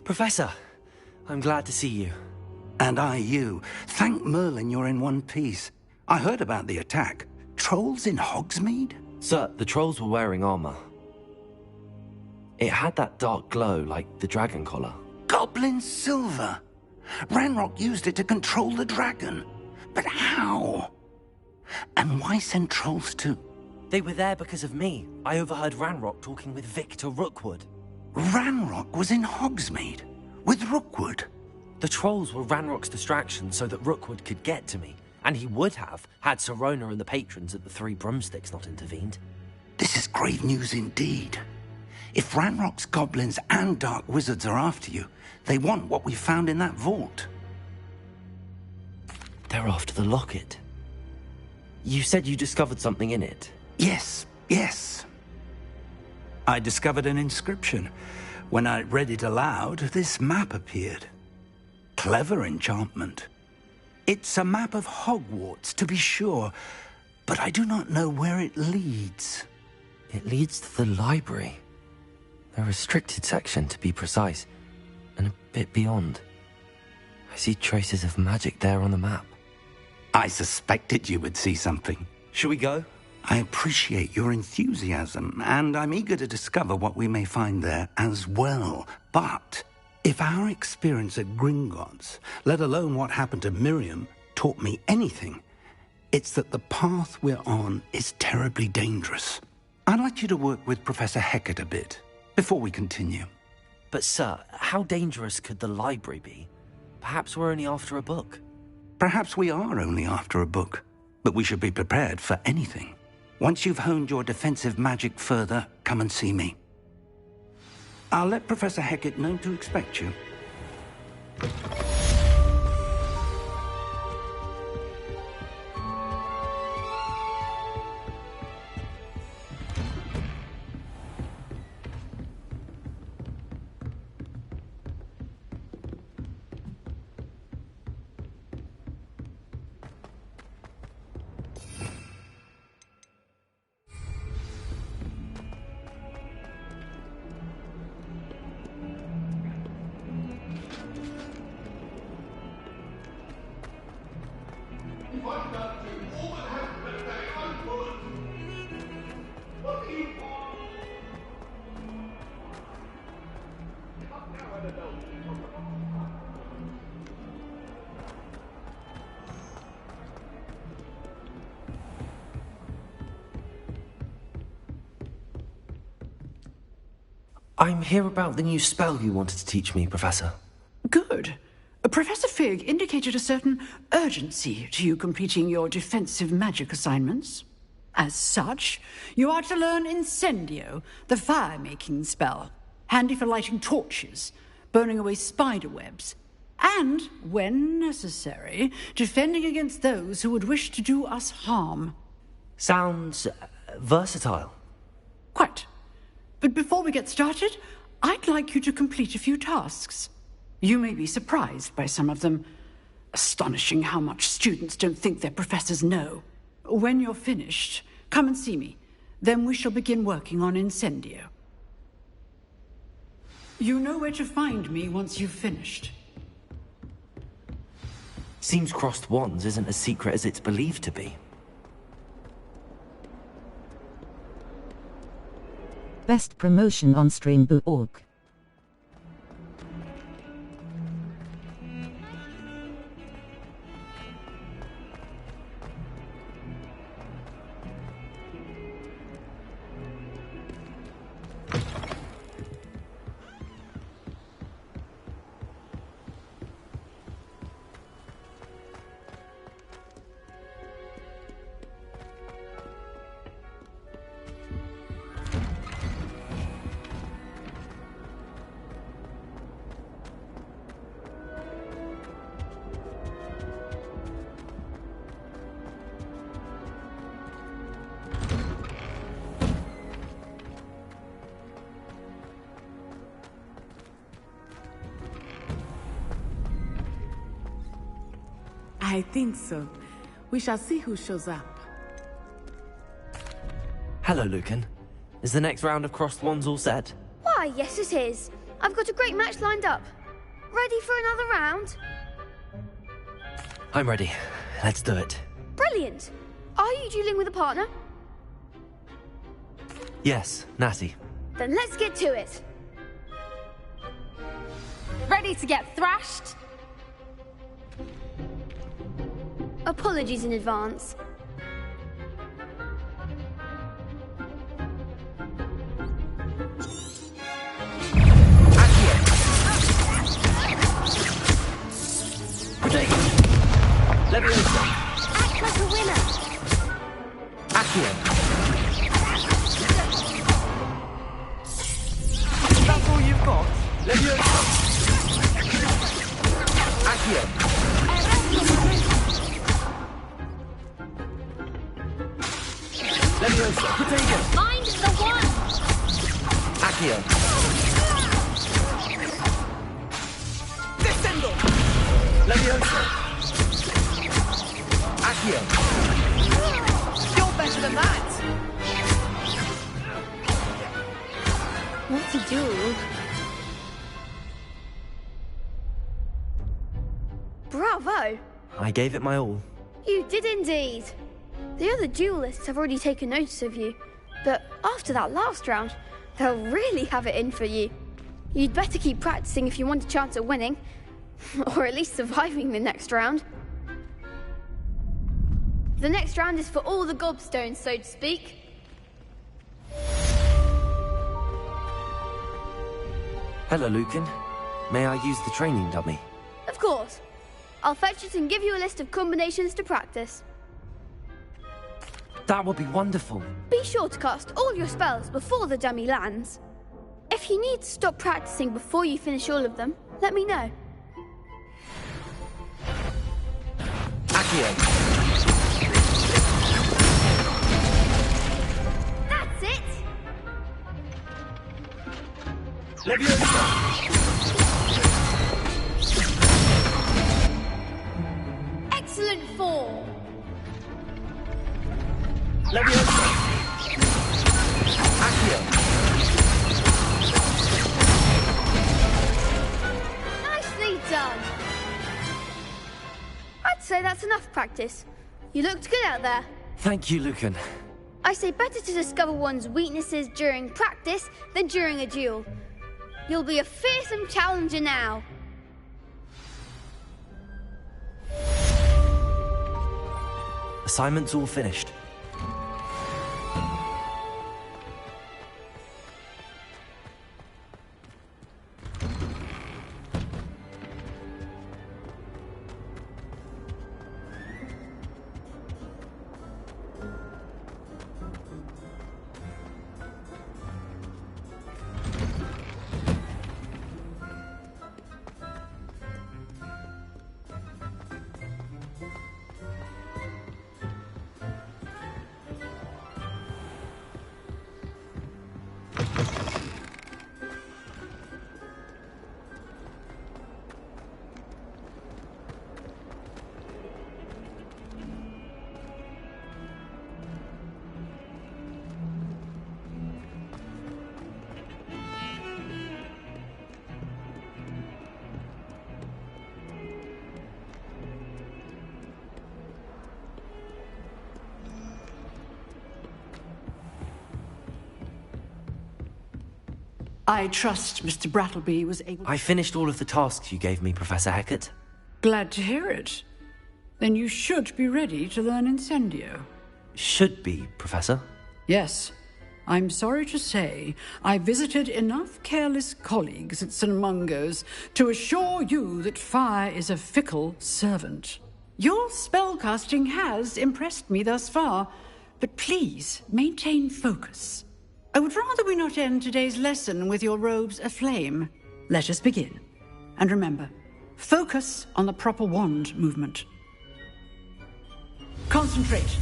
Professor, I'm glad to see you. And I you. Thank Merlin you're in one piece. I heard about the attack. Trolls in Hogsmeade? Sir, the trolls were wearing armor. It had that dark glow like the dragon collar. Goblin silver! Ranrock used it to control the dragon. But how? And why send trolls to... They were there because of me. I overheard Ranrock talking with Victor Rookwood. Ranrock was in Hogsmeade? With Rookwood? The trolls were Ranrock's distraction so that Rookwood could get to me. And he would have, had Sirona and the patrons at the Three Broomsticks not intervened. This is grave news indeed. If Ranrock's goblins and dark wizards are after you, they want what we found in that vault. They're after the locket. You said you discovered something in it. Yes. I discovered an inscription. When I read it aloud, this map appeared. Clever enchantment. It's a map of Hogwarts, to be sure, but I do not know where it leads. It leads to the library. The restricted section, to be precise, and a bit beyond. I see traces of magic there on the map. I suspected you would see something. Shall we go? I appreciate your enthusiasm, and I'm eager to discover what we may find there as well. But if our experience at Gringotts, let alone what happened to Miriam, taught me anything, it's that the path we're on is terribly dangerous. I'd like you to work with Professor Hecat a bit before we continue. But sir, how dangerous could the library be? Perhaps we're only after a book. Perhaps we are only after a book, but we should be prepared for anything. Once you've honed your defensive magic further, come and see me. I'll let Professor Hecat know to expect you. I'm here about the new spell you wanted to teach me, Professor. Good. Professor Fig indicated a certain urgency to you completing your defensive magic assignments. As such, you are to learn Incendio, the fire-making spell, handy for lighting torches, burning away spider webs, and, when necessary, defending against those who would wish to do us harm. Sounds versatile. Quite. But before we get started, I'd like you to complete a few tasks. You may be surprised by some of them. Astonishing how much students don't think their professors know. When you're finished, come and see me. Then we shall begin working on Incendio. You know where to find me once you've finished. Seems crossed wands isn't as secret as it's believed to be. Best promotion on stream.org. I think so. We shall see who shows up. Hello, Lucan. Is the next round of crossed wands all set? Why, yes it is. I've got a great match lined up. Ready for another round? I'm ready. Let's do it. Brilliant! Are you dueling with a partner? Yes, Natty. Then let's get to it. Ready to get thrashed? Apologies in advance. Leviosa! Act like a winner! Accio! That's all you've got? Leviosa! Accio! Leviosa! Protego! Find the one! Accio! Descendo! Leviosa! Accio! You're better than that! What a duel. Bravo! I gave it my all. You did indeed. The other duelists have already taken notice of you, but after that last round, they'll really have it in for you. You'd better keep practicing if you want a chance at winning, or at least surviving the next round. The next round is for all the gobstones, so to speak. Hello, Lucan. May I use the training dummy? Of course. I'll fetch it and give you a list of combinations to practice. That would be wonderful. Be sure to cast all your spells before the dummy lands. If you need to stop practicing before you finish all of them, let me know. Accio! That's it! Leviosa! Excellent form! Leviosa! Accio! Nicely done! I'd say that's enough practice. You looked good out there. Thank you, Lucan. I say better to discover one's weaknesses during practice than during a duel. You'll be a fearsome challenger now. Assignment's all finished. I trust Mr. Brattleby was able... I finished all of the tasks you gave me, Professor Hecat. Glad to hear it. Then you should be ready to learn Incendio. Should be, Professor. Yes. I'm sorry to say I visited enough careless colleagues at St. Mungo's to assure you that fire is a fickle servant. Your spellcasting has impressed me thus far, but please maintain focus. I would rather we not end today's lesson with your robes aflame. Let us begin. And remember, focus on the proper wand movement. Concentrate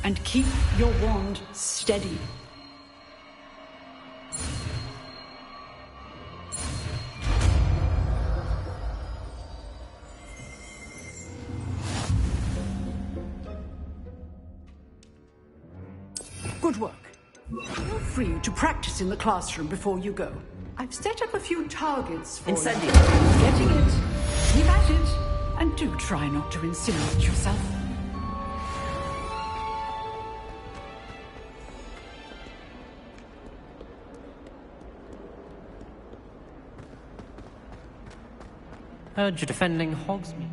and keep your wand steady. Good work. Feel free to practice in the classroom before you go. I've set up a few targets for Incendio. you. Getting it. Keep at it. And do try not to incinerate yourself. Heard you're defending Hogsmeade.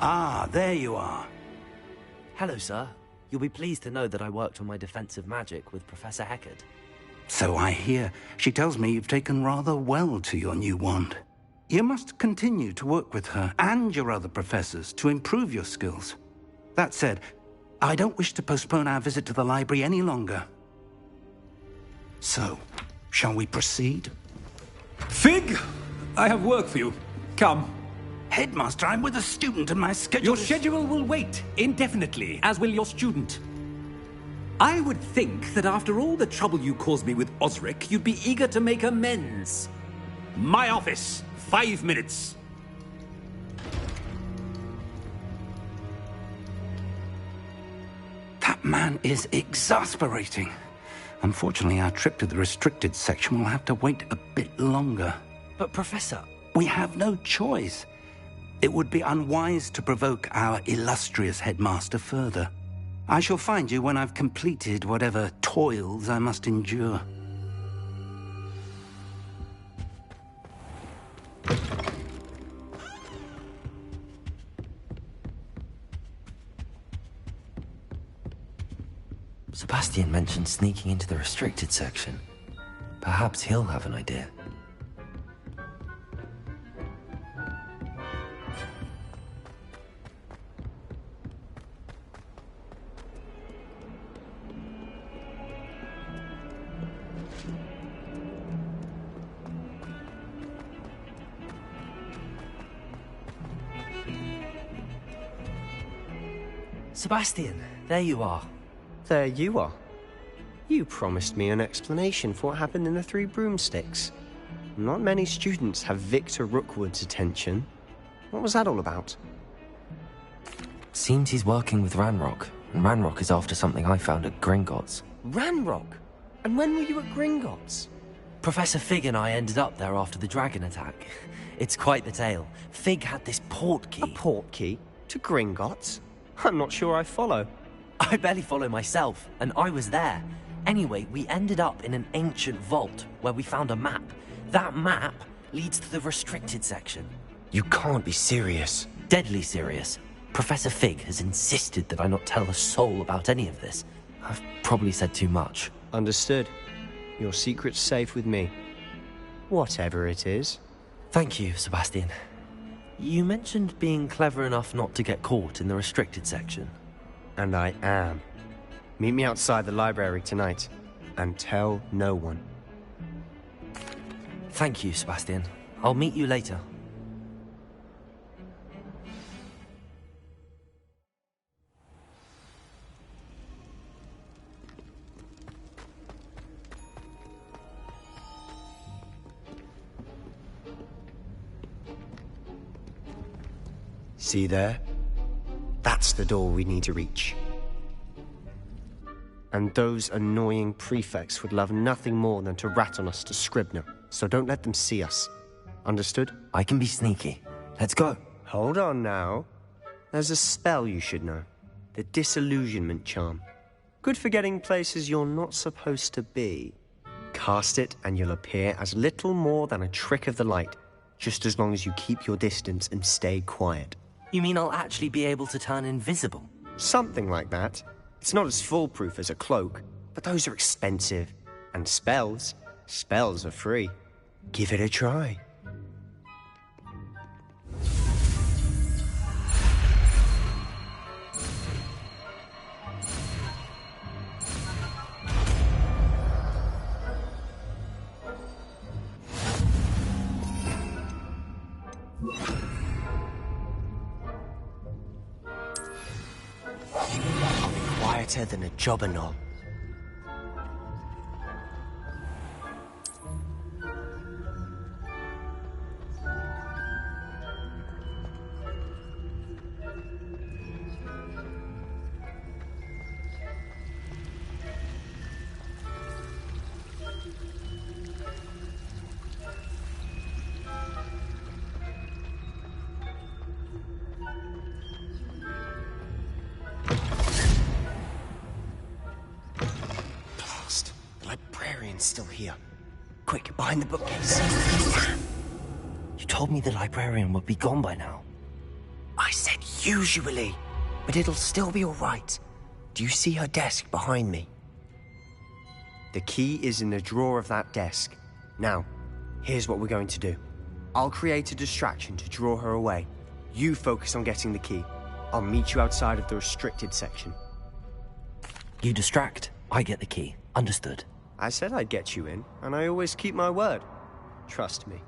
Ah, there you are. Hello, sir. You'll be pleased to know that I worked on my defensive magic with Professor Heckard. So I hear. She tells me you've taken rather well to your new wand. You must continue to work with her and your other professors to improve your skills. That said, I don't wish to postpone our visit to the library any longer. So, shall we proceed? Fig! I have work for you. Come. Headmaster, I'm with a student and my schedule Your schedule will wait indefinitely, as will your student. I would think that after all the trouble you caused me with Osric, you'd be eager to make amends. My office, 5 minutes. That man is exasperating. Unfortunately, our trip to the restricted section will have to wait a bit longer. But, Professor... We have no choice. It would be unwise to provoke our illustrious headmaster further. I shall find you when I've completed whatever toils I must endure. Sebastian mentioned sneaking into the restricted section. Perhaps he'll have an idea. Sebastian, there you are. There you are. You promised me an explanation for what happened in the Three Broomsticks. Not many students have Victor Rookwood's attention. What was that all about? Seems he's working with Ranrock, and Ranrock is after something I found at Gringotts. Ranrock? And when were you at Gringotts? Professor Fig and I ended up there after the dragon attack. It's quite the tale. Fig had this portkey. A portkey? To Gringotts? I'm not sure I follow. I barely follow myself, and I was there. Anyway, we ended up in an ancient vault where we found a map. That map leads to the restricted section. You can't be serious. Deadly serious. Professor Fig has insisted that I not tell a soul about any of this. I've probably said too much. Understood. Your secret's safe with me. Whatever it is. Thank you, Sebastian. You mentioned being clever enough not to get caught in the restricted section. And I am. Meet me outside the library tonight, and tell no one. Thank you, Sebastian. I'll meet you later. See there? That's the door we need to reach. And those annoying prefects would love nothing more than to rat on us to Scribner, so don't let them see us. Understood? I can be sneaky. Let's go. Hold on now. There's a spell you should know. The Disillusionment Charm. Good for getting places you're not supposed to be. Cast it and you'll appear as little more than a trick of the light, just as long as you keep your distance and stay quiet. You mean I'll actually be able to turn invisible? Something like that. It's not as foolproof as a cloak, but those are expensive. And spells are free. Give it a try. better than a jobberknoll. Still here. Quick, behind the bookcase. You told me the librarian would be gone by now. I said usually, but it'll still be all right. Do you see her desk behind me? The key is in the drawer of that desk. Now, here's what we're going to do. I'll create a distraction to draw her away. You focus on getting the key. I'll meet you outside of the restricted section. You distract, I get the key. Understood. I said I'd get you in, and I always keep my word. Trust me.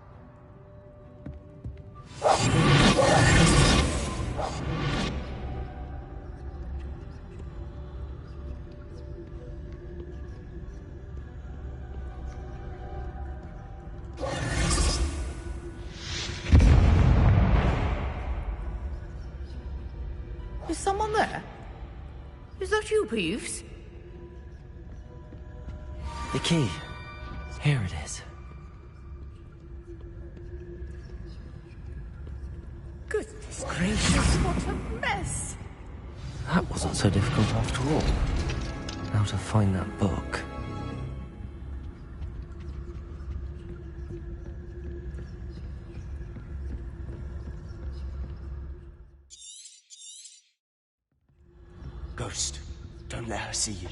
Is someone there? Is that you, Peeves? The key. Here it is. Goodness gracious, what a mess! That wasn't so difficult after all. Now to find that book. Ghost, don't let her see you.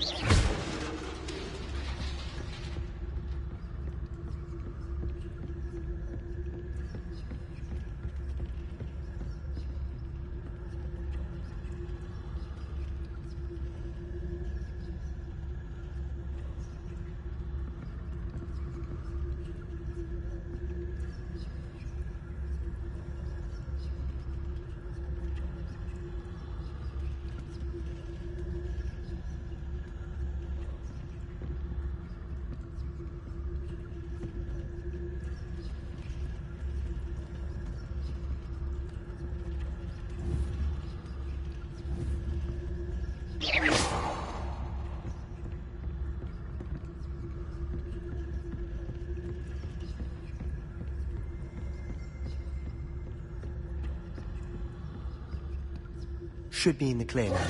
Should be in the clear now.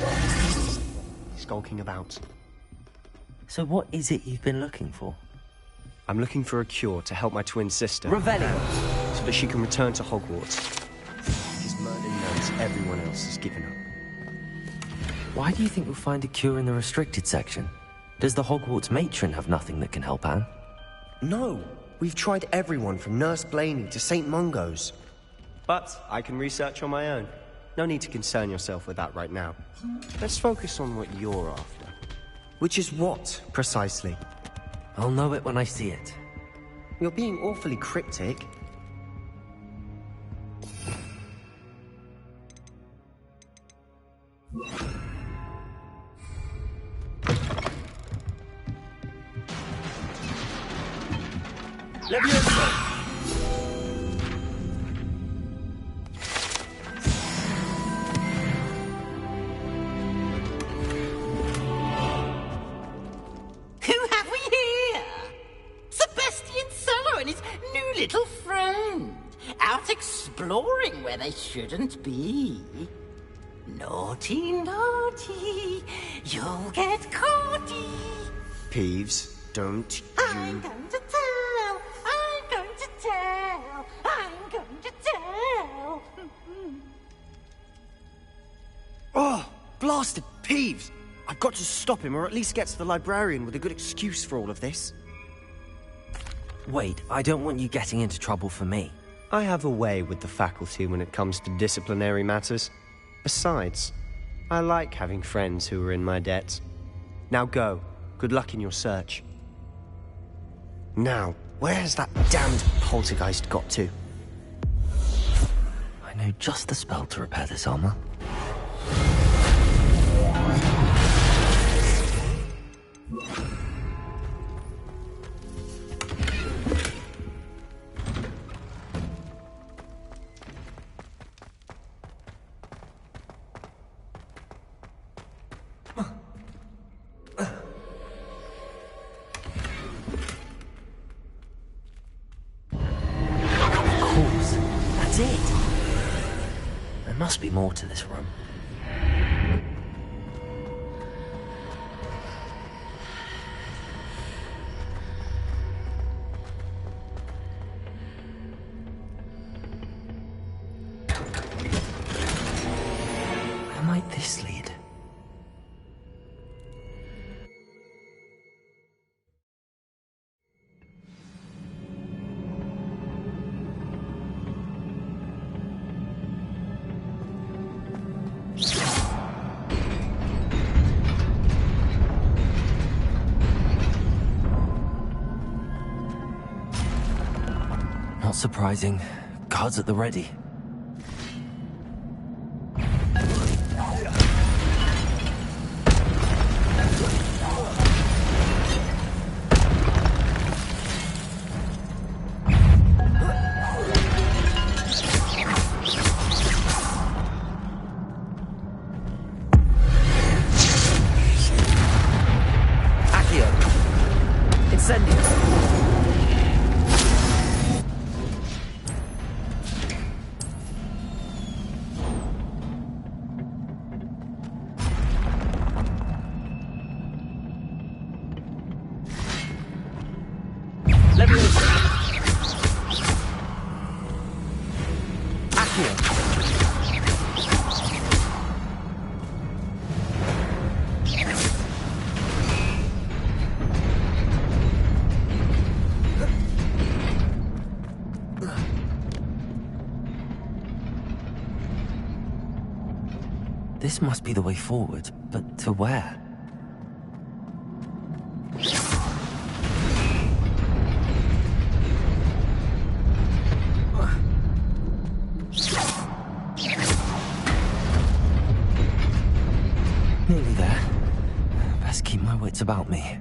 Skulking about. So what is it you've been looking for? I'm looking for a cure to help my twin sister. Revelio! So that she can return to Hogwarts. His murder knows everyone else has given up. Why do you think you'll find a cure in the restricted section? Does the Hogwarts matron have nothing that can help Anne? No! We've tried everyone from Nurse Blaney to St. Mungo's. But I can research on my own. No need to concern yourself with that right now. Let's focus on what you're after. Which is what, precisely? I'll know it when I see it. You're being awfully cryptic. Leviosa! Little friend, out exploring where they shouldn't be. Naughty, naughty, you'll get caughty. Peeves, don't you... I'm going to tell, I'm going to tell, I'm going to tell. Oh, blasted Peeves! I've got to stop him, or at least get to the librarian with a good excuse for all of this. Wait, I don't want you getting into trouble for me. I have a way with the faculty when it comes to disciplinary matters. Besides, I like having friends who are in my debt. Now go. Good luck in your search. Now, where has that damned poltergeist got to? I know just the spell to repair this armor. be more to this room. Where might this lead? Not surprising. Guards at the ready. This must be the way forward, but to where? Nearly there. Best keep my wits about me.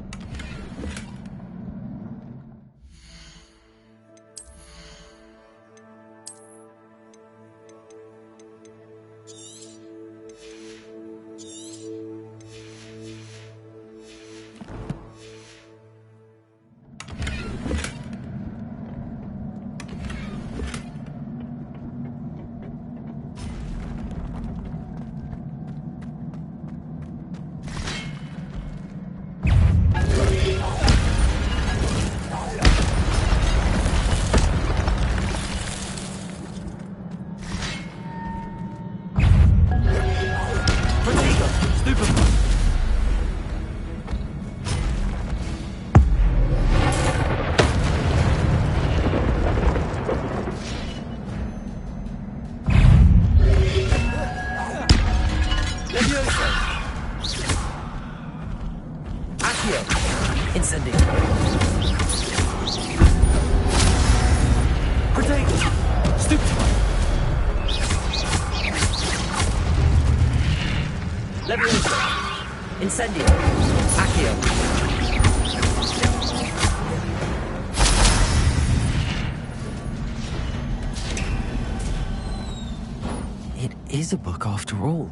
It is a book after all.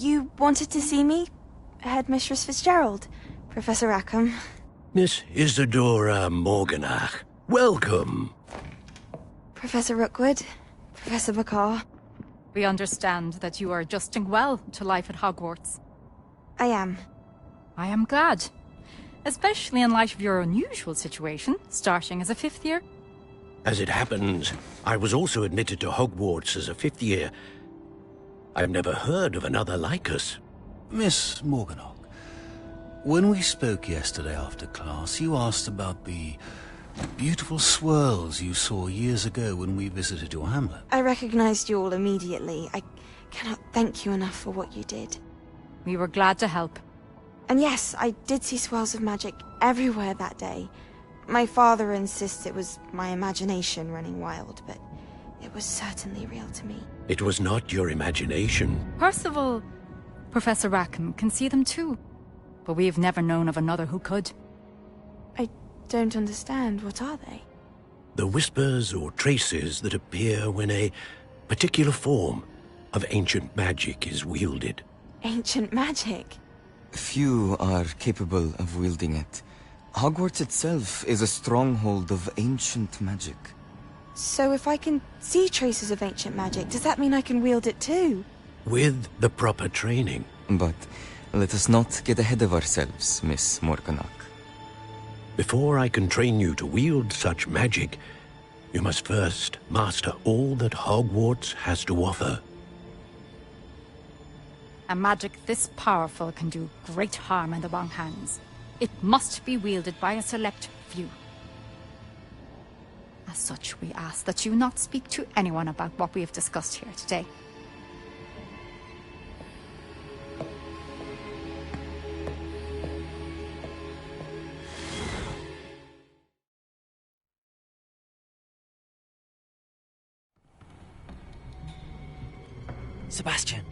You wanted to see me? Headmistress Fitzgerald, Professor Rackham. Miss Isadora Morganach, welcome. Professor Rookwood, Professor Bakar. We understand that you are adjusting well to life at Hogwarts. I am. I am glad. Especially in light of your unusual situation, starting as a 5th year. As it happens, I was also admitted to Hogwarts as a 5th year. I've never heard of another like us. Miss Morganach, when we spoke yesterday after class, you asked about the beautiful swirls you saw years ago when we visited your hamlet. I recognized you all immediately. I cannot thank you enough for what you did. We were glad to help. And yes, I did see swirls of magic everywhere that day. My father insists it was my imagination running wild, but it was certainly real to me. It was not your imagination. Percival, Professor Rackham can see them too. But we have never known of another who could. I don't understand. What are they? The whispers or traces that appear when a particular form of ancient magic is wielded. Ancient magic? Few are capable of wielding it. Hogwarts itself is a stronghold of ancient magic. So if I can see traces of ancient magic, does that mean I can wield it too? With the proper training. But let us not get ahead of ourselves, Miss Morganach. Before I can train you to wield such magic, you must first master all that Hogwarts has to offer. A magic this powerful can do great harm in the wrong hands. It must be wielded by a select few. As such, we ask that you not speak to anyone about what we have discussed here today. Sebastian.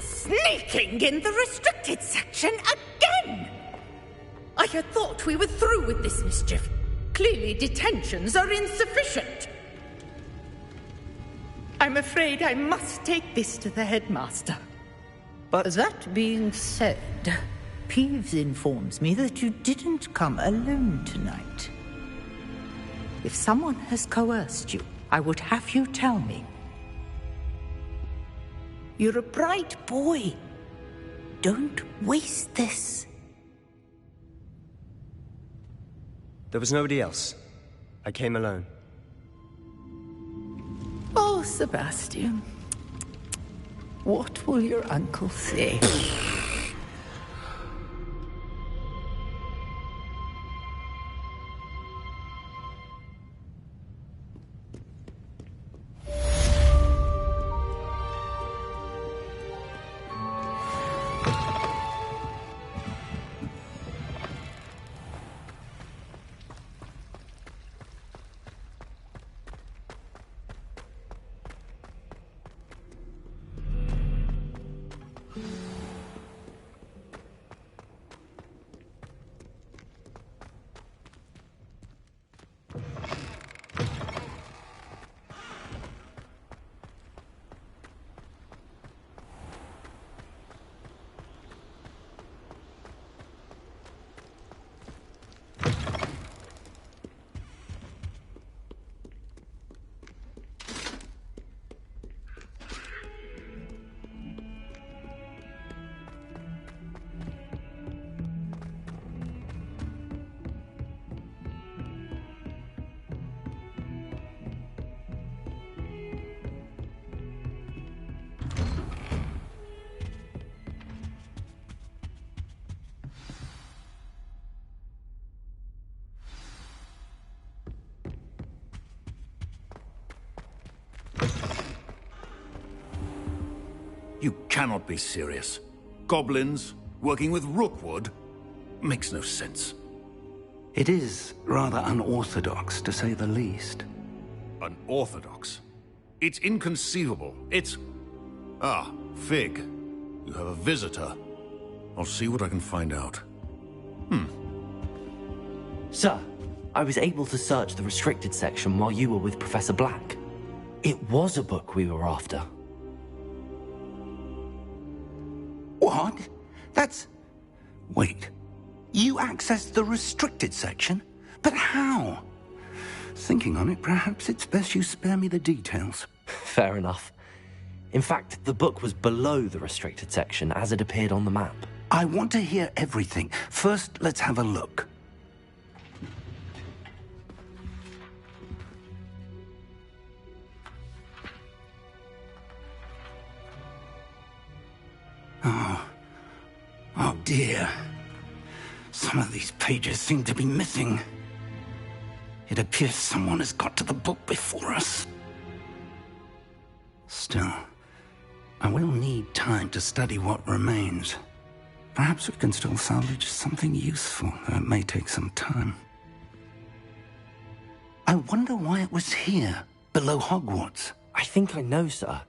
Sneaking in the restricted section again! I had thought we were through with this mischief. Clearly detentions are insufficient. I'm afraid I must take this to the headmaster. But that being said, Peeves informs me that you didn't come alone tonight. If someone has coerced you, I would have you tell me. You're a bright boy. Don't waste this. There was nobody else. I came alone. Oh, Sebastian. What will your uncle say? You cannot be serious. Goblins working with Rookwood? Makes no sense. It is rather unorthodox, to say the least. Unorthodox? It's inconceivable. It's... Ah, Fig. You have a visitor. I'll see what I can find out. Sir, I was able to search the restricted section while you were with Professor Black. It was a book we were after. What? That's... Wait. You accessed the restricted section? But how? Thinking on it, perhaps it's best you spare me the details. Fair enough. In fact, the book was below the restricted section as it appeared on the map. I want to hear everything. First, let's have a look. Oh dear. Some of these pages seem to be missing. It appears someone has got to the book before us. Still, I will need time to study what remains. Perhaps we can still salvage something useful, though it may take some time. I wonder why it was here, below Hogwarts. I think I know, sir.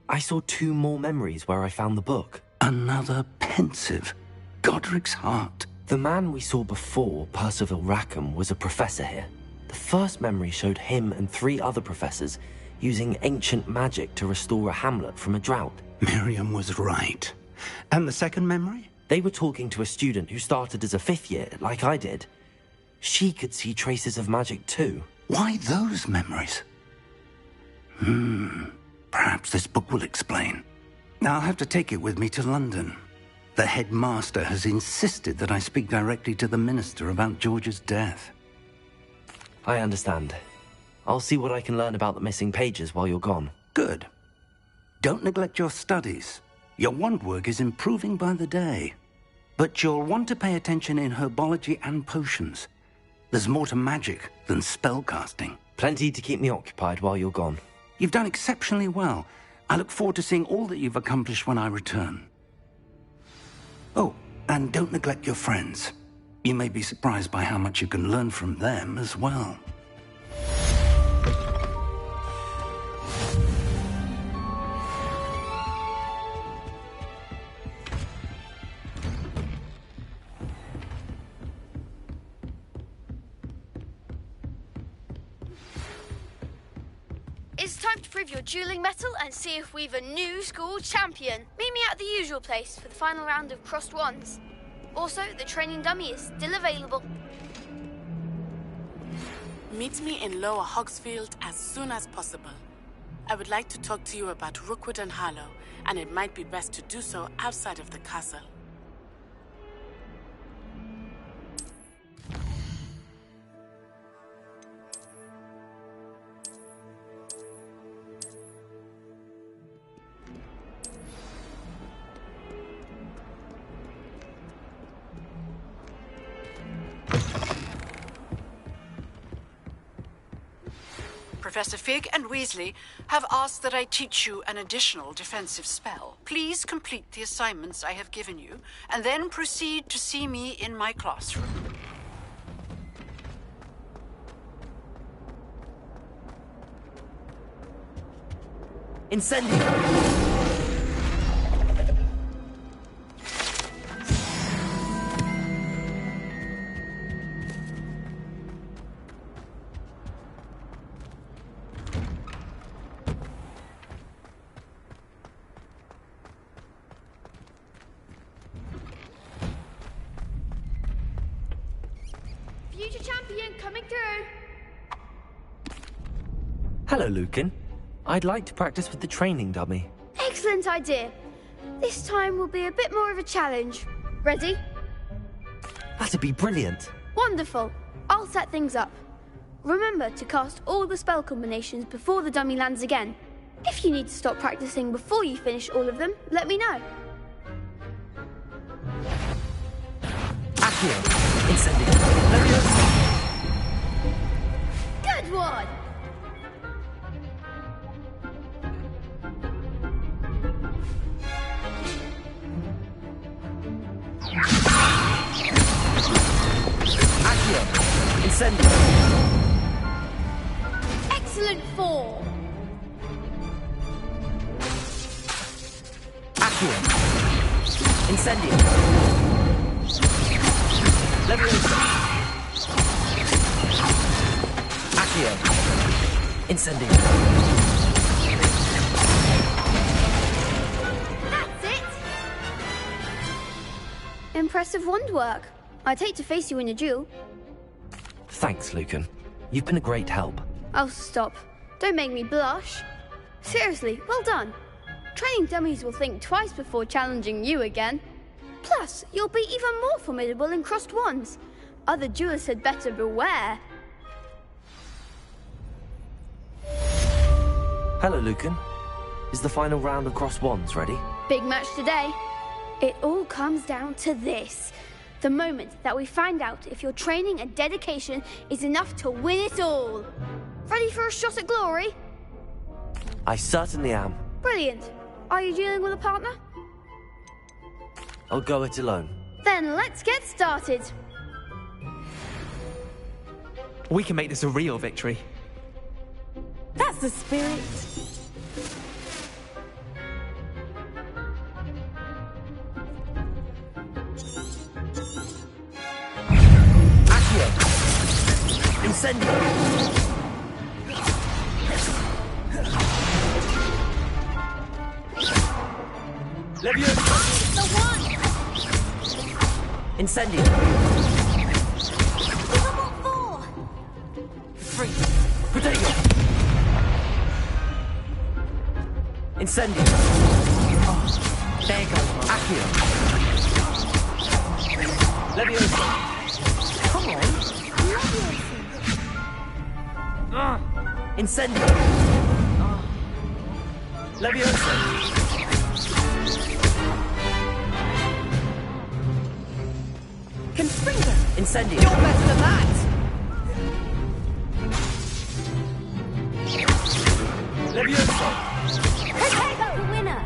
I saw 2 more memories where I found the book. Another pensive. Godric's heart. The man we saw before, Percival Rackham, was a professor here. The first memory showed him and 3 other professors using ancient magic to restore a hamlet from a drought. Miriam was right. And the second memory? They were talking to a student who started as a 5th year, like I did. She could see traces of magic too. Why those memories? Perhaps this book will explain. I'll have to take it with me to London. The headmaster has insisted that I speak directly to the minister about George's death. I understand. I'll see what I can learn about the missing pages while you're gone. Good. Don't neglect your studies. Your wand work is improving by the day. But you'll want to pay attention in herbology and potions. There's more to magic than spellcasting. Plenty to keep me occupied while you're gone. You've done exceptionally well. I look forward to seeing all that you've accomplished when I return. Oh, and don't neglect your friends. You may be surprised by how much you can learn from them as well. It's time to prove your dueling mettle and see if we've a new school champion. Meet me at the usual place for the final round of crossed wands. Also, the training dummy is still available. Meet me in Lower Hogsfield as soon as possible. I would like to talk to you about Rookwood and Harlow, and it might be best to do so outside of the castle. Professor Fig and Weasley have asked that I teach you an additional defensive spell. Please complete the assignments I have given you, and then proceed to see me in my classroom. Incendio! Future champion coming through. Hello, Lucan. I'd like to practice with the training dummy. Excellent idea. This time will be a bit more of a challenge. Ready? That'd be brilliant. Wonderful. I'll set things up. Remember to cast all the spell combinations before the dummy lands again. If you need to stop practicing before you finish all of them, let me know. Accio! Incendio! Leviosa! Good one! Accio! Incendio! Excellent form. Accio! Incendio! Leviosa! Accio! Incendio! Impressive wand work. I'd hate to face you in a duel. Thanks, Lucan. You've been a great help. Oh, stop. Don't make me blush. Seriously, well done. Training dummies will think twice before challenging you again. Plus, you'll be even more formidable in crossed wands. Other duelists had better beware. Hello, Lucan. Is the final round of crossed wands ready? Big match today. It all comes down to this. The moment that we find out if your training and dedication is enough to win it all. Ready for a shot at glory? I certainly am. Brilliant. Are you dealing with a partner? I'll go it alone. Then let's get started. We can make this a real victory. That's the spirit. Incendio! Leviosa! The one! Incendio! Level 4! Freeze! Protego! Incendio! Oh, there goes one. Accio! Leviosa! Come on! Incendio! Leviosa! Confringo! Incendio! You're better than that! Leviosa! Protego! The winner!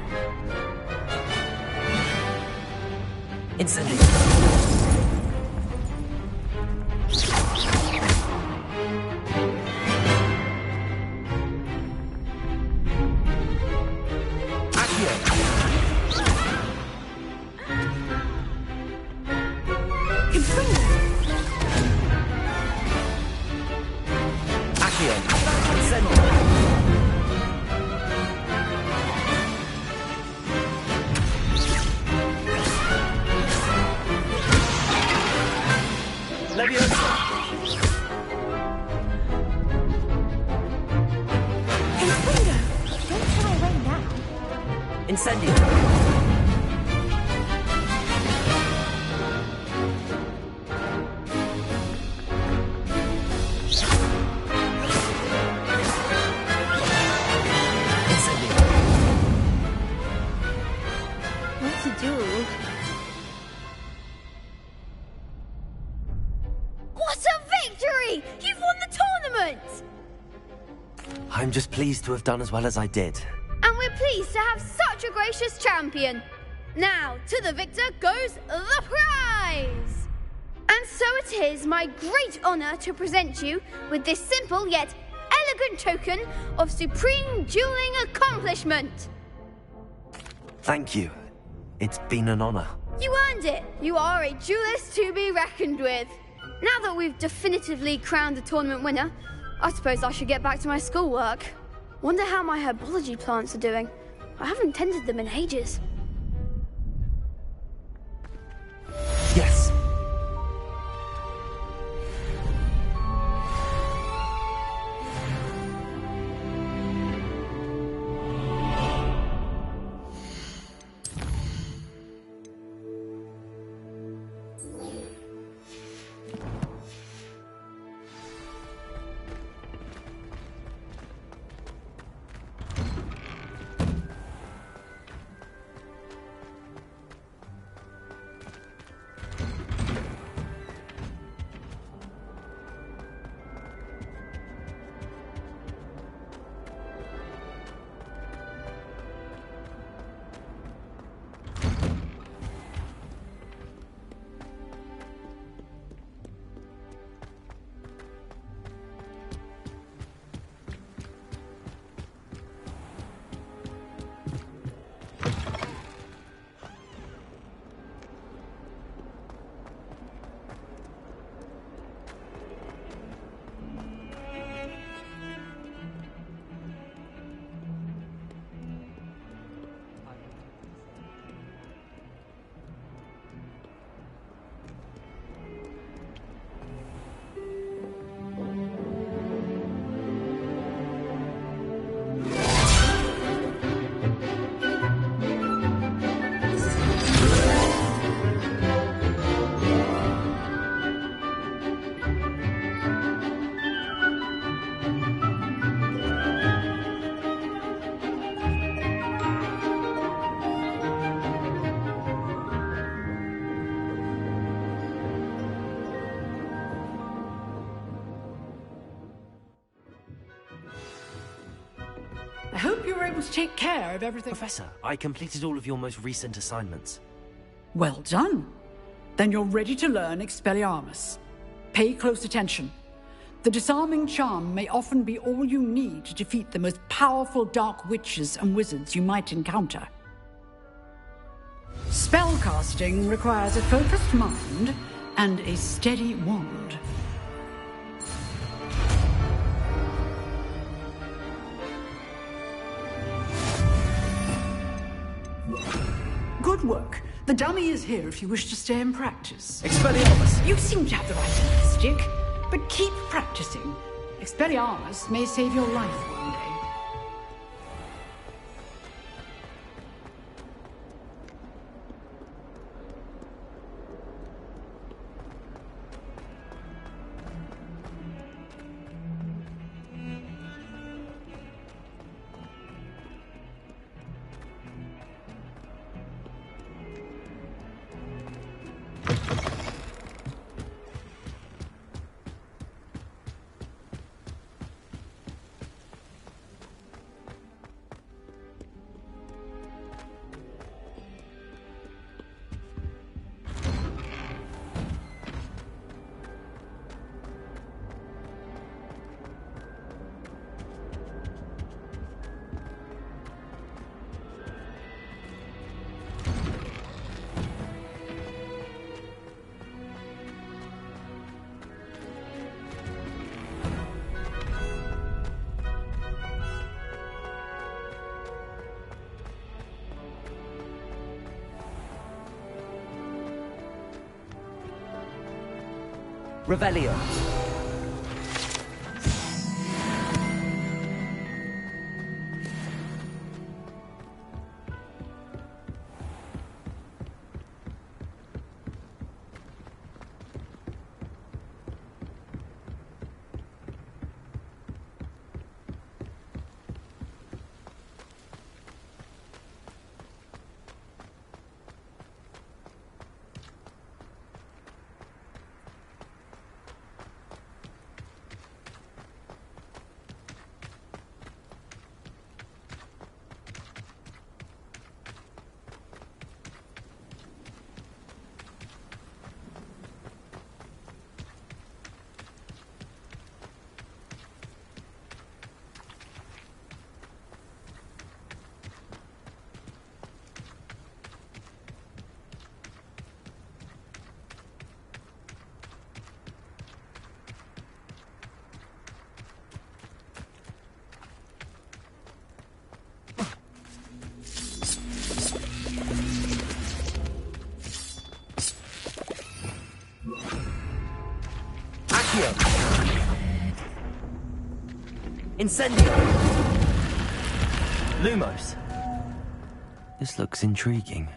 Incendio! Incendio! What to do? What a victory! You've won the tournament! I'm just pleased to have done as well as I did. And we're pleased to have such a gracious champion. Now, to the victor goes the prize! And so it is my great honor to present you with this simple yet elegant token of supreme dueling accomplishment. Thank you. It's been an honor. You earned it. You are a duelist to be reckoned with. Now that we've definitively crowned the tournament winner, I suppose I should get back to my schoolwork. Wonder how my herbology plants are doing. I haven't tended them in ages. Yes. I hope you were able to take care of everything. Professor, I completed all of your most recent assignments. Well done. Then you're ready to learn Expelliarmus. Pay close attention. The disarming charm may often be all you need to defeat the most powerful dark witches and wizards you might encounter. Spellcasting requires a focused mind and a steady wand. Good work. The dummy is here if you wish to stay and practice. Expelliarmus! You seem to have the right stick, but keep practicing. Expelliarmus may save your life one day. Revelio. Incendio! Lumos. This looks intriguing.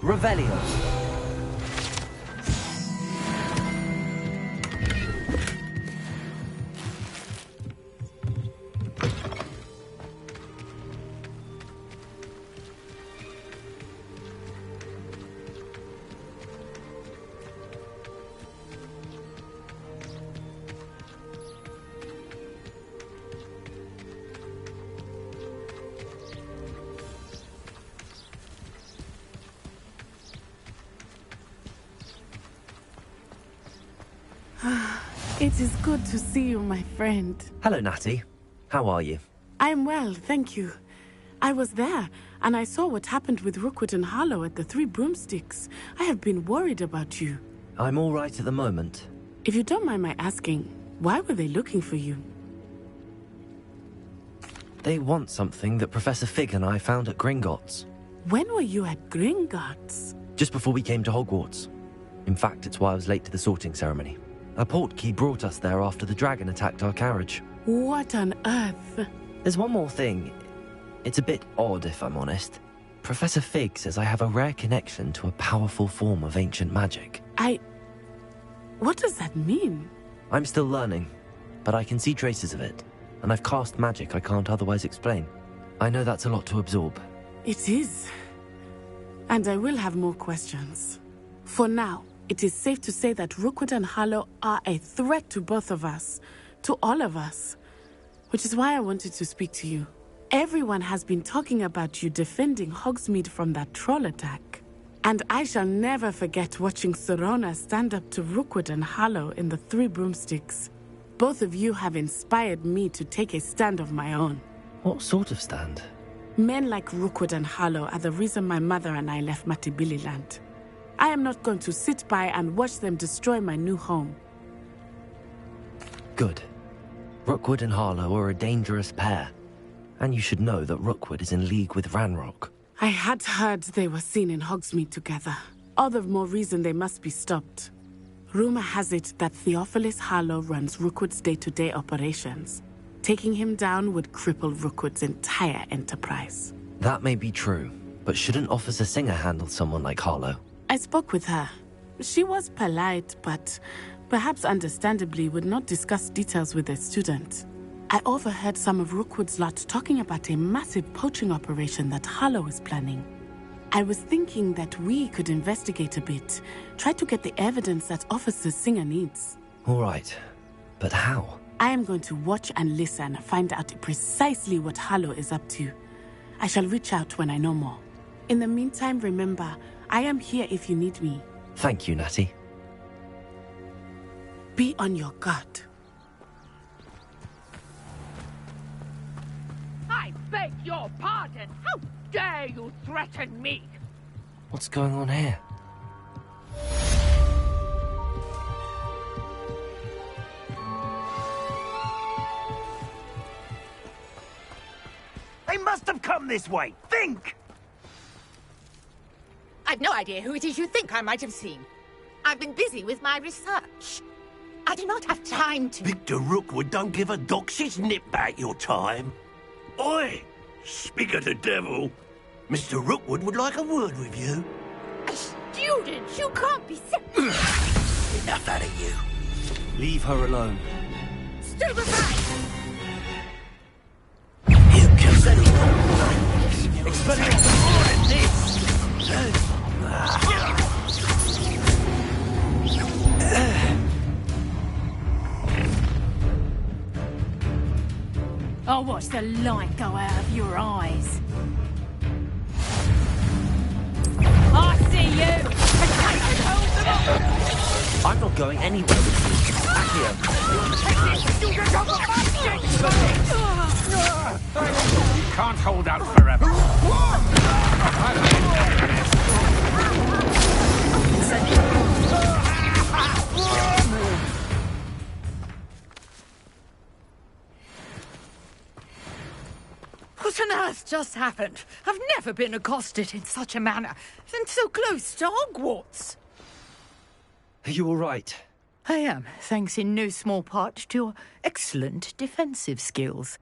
Revelio. It is good to see you, my friend. Hello, Natty. How are you? I'm well, thank you. I was there, and I saw what happened with Rookwood and Harlow at the Three Broomsticks. I have been worried about you. I'm all right at the moment. If you don't mind my asking, why were they looking for you? They want something that Professor Fig and I found at Gringotts. When were you at Gringotts? Just before we came to Hogwarts. In fact, it's why I was late to the sorting ceremony. A portkey brought us there after the dragon attacked our carriage. What on earth? There's one more thing. It's a bit odd, if I'm honest. Professor Fig says I have a rare connection to a powerful form of ancient magic. What does that mean? I'm still learning, but I can see traces of it, and I've cast magic I can't otherwise explain. I know that's a lot to absorb. It is. And I will have more questions. For now, it is safe to say that Rookwood and Harlow are a threat to both of us, to all of us, which is why I wanted to speak to you. Everyone has been talking about you defending Hogsmeade from that troll attack. And I shall never forget watching Serona stand up to Rookwood and Harlow in the Three Broomsticks. Both of you have inspired me to take a stand of my own. What sort of stand? Men like Rookwood and Harlow are the reason my mother and I left Matabeleland. I am not going to sit by and watch them destroy my new home. Good. Rookwood and Harlow are a dangerous pair. And you should know that Rookwood is in league with Ranrock. I had heard they were seen in Hogsmeade together. All the more reason they must be stopped. Rumor has it that Theophilus Harlow runs Rookwood's day-to-day operations. Taking him down would cripple Rookwood's entire enterprise. That may be true, but shouldn't Officer Singer handle someone like Harlow? I spoke with her. She was polite, but perhaps understandably would not discuss details with a student. I overheard some of Rookwood's lot talking about a massive poaching operation that Harlow is planning. I was thinking that we could investigate a bit, try to get the evidence that Officer Singer needs. All right, but how? I am going to watch and listen, find out precisely what Harlow is up to. I shall reach out when I know more. In the meantime, remember, I am here if you need me. Thank you, Natty. Be on your guard. I beg your pardon. How dare you threaten me? What's going on here? They must have come this way. Think! I've no idea who it is you think I might have seen. I've been busy with my research. I do not have time to... Victor Rookwood don't give a doxy's nip back your time. Oi! Speak of the devil. Mr. Rookwood would like a word with you. A student? You can't be sick. Enough out of you. Leave her alone. Stupefy! You can settle it. Experience more than this. I'll watch the light go out of your eyes. I see you! I'm not going anywhere with you. You can't hold out forever. What on earth just happened? I've never been accosted in such a manner, and so close to Hogwarts. Are you all right? I am, thanks in no small part to your excellent defensive skills.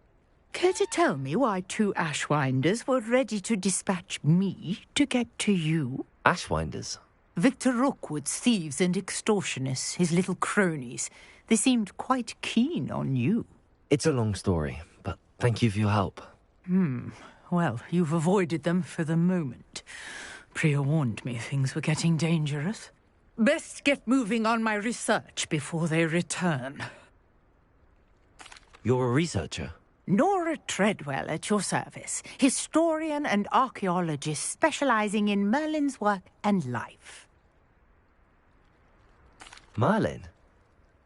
Care to tell me why two Ashwinders were ready to dispatch me to get to you? Ashwinders? Victor Rookwood's thieves and extortionists, his little cronies. They seemed quite keen on you. It's a long story, but thank you for your help. Well, you've avoided them for the moment. Priya warned me things were getting dangerous. Best get moving on my research before they return. You're a researcher? Nora Treadwell at your service. Historian and archaeologist specializing in Merlin's work and life. Merlin?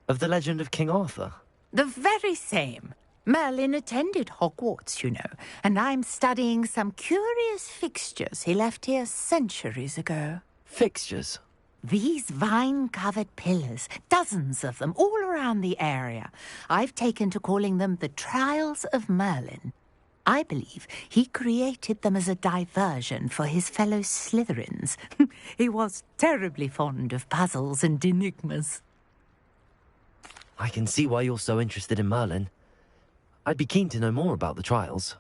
Of the legend of King Arthur? The very same. Merlin attended Hogwarts, you know, and I'm studying some curious fixtures he left here centuries ago. Fixtures? These vine-covered pillars, dozens of them, all around the area. I've taken to calling them the Trials of Merlin. I believe he created them as a diversion for his fellow Slytherins. He was terribly fond of puzzles and enigmas. I can see why you're so interested in Merlin. I'd be keen to know more about the trials.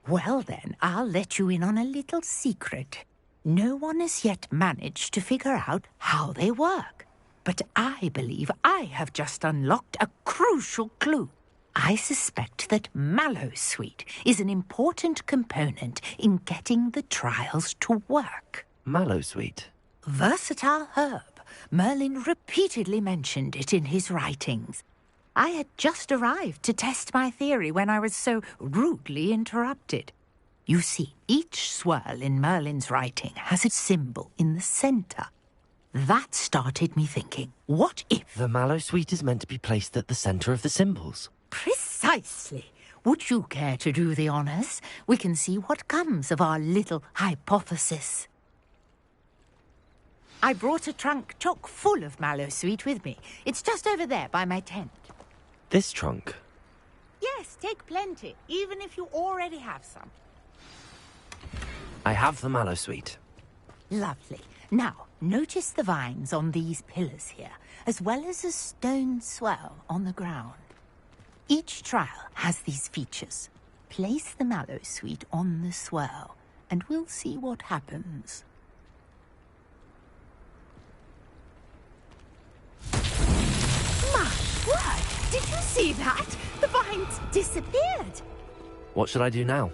Well then, I'll let you in on a little secret. No one has yet managed to figure out how they work. But I believe I have just unlocked a crucial clue. I suspect that Mallowsweet is an important component in getting the trials to work. Mallowsweet? Versatile herb. Merlin repeatedly mentioned it in his writings. I had just arrived to test my theory when I was so rudely interrupted. You see, each swirl in Merlin's writing has a symbol in the centre. That started me thinking, what if... The Mallowsweet is meant to be placed at the centre of the symbols. Precisely. Would you care to do the honours? We can see what comes of our little hypothesis. I brought a trunk chock full of Mallowsweet with me. It's just over there by my tent. This trunk? Yes, take plenty, even if you already have some. I have the Mallowsweet. Lovely. Now, notice the vines on these pillars here, as well as a stone swell on the ground. Each trial has these features. Place the Mallowsweet on the swell, and we'll see what happens. My word! Did you see that? The vines disappeared. What should I do now?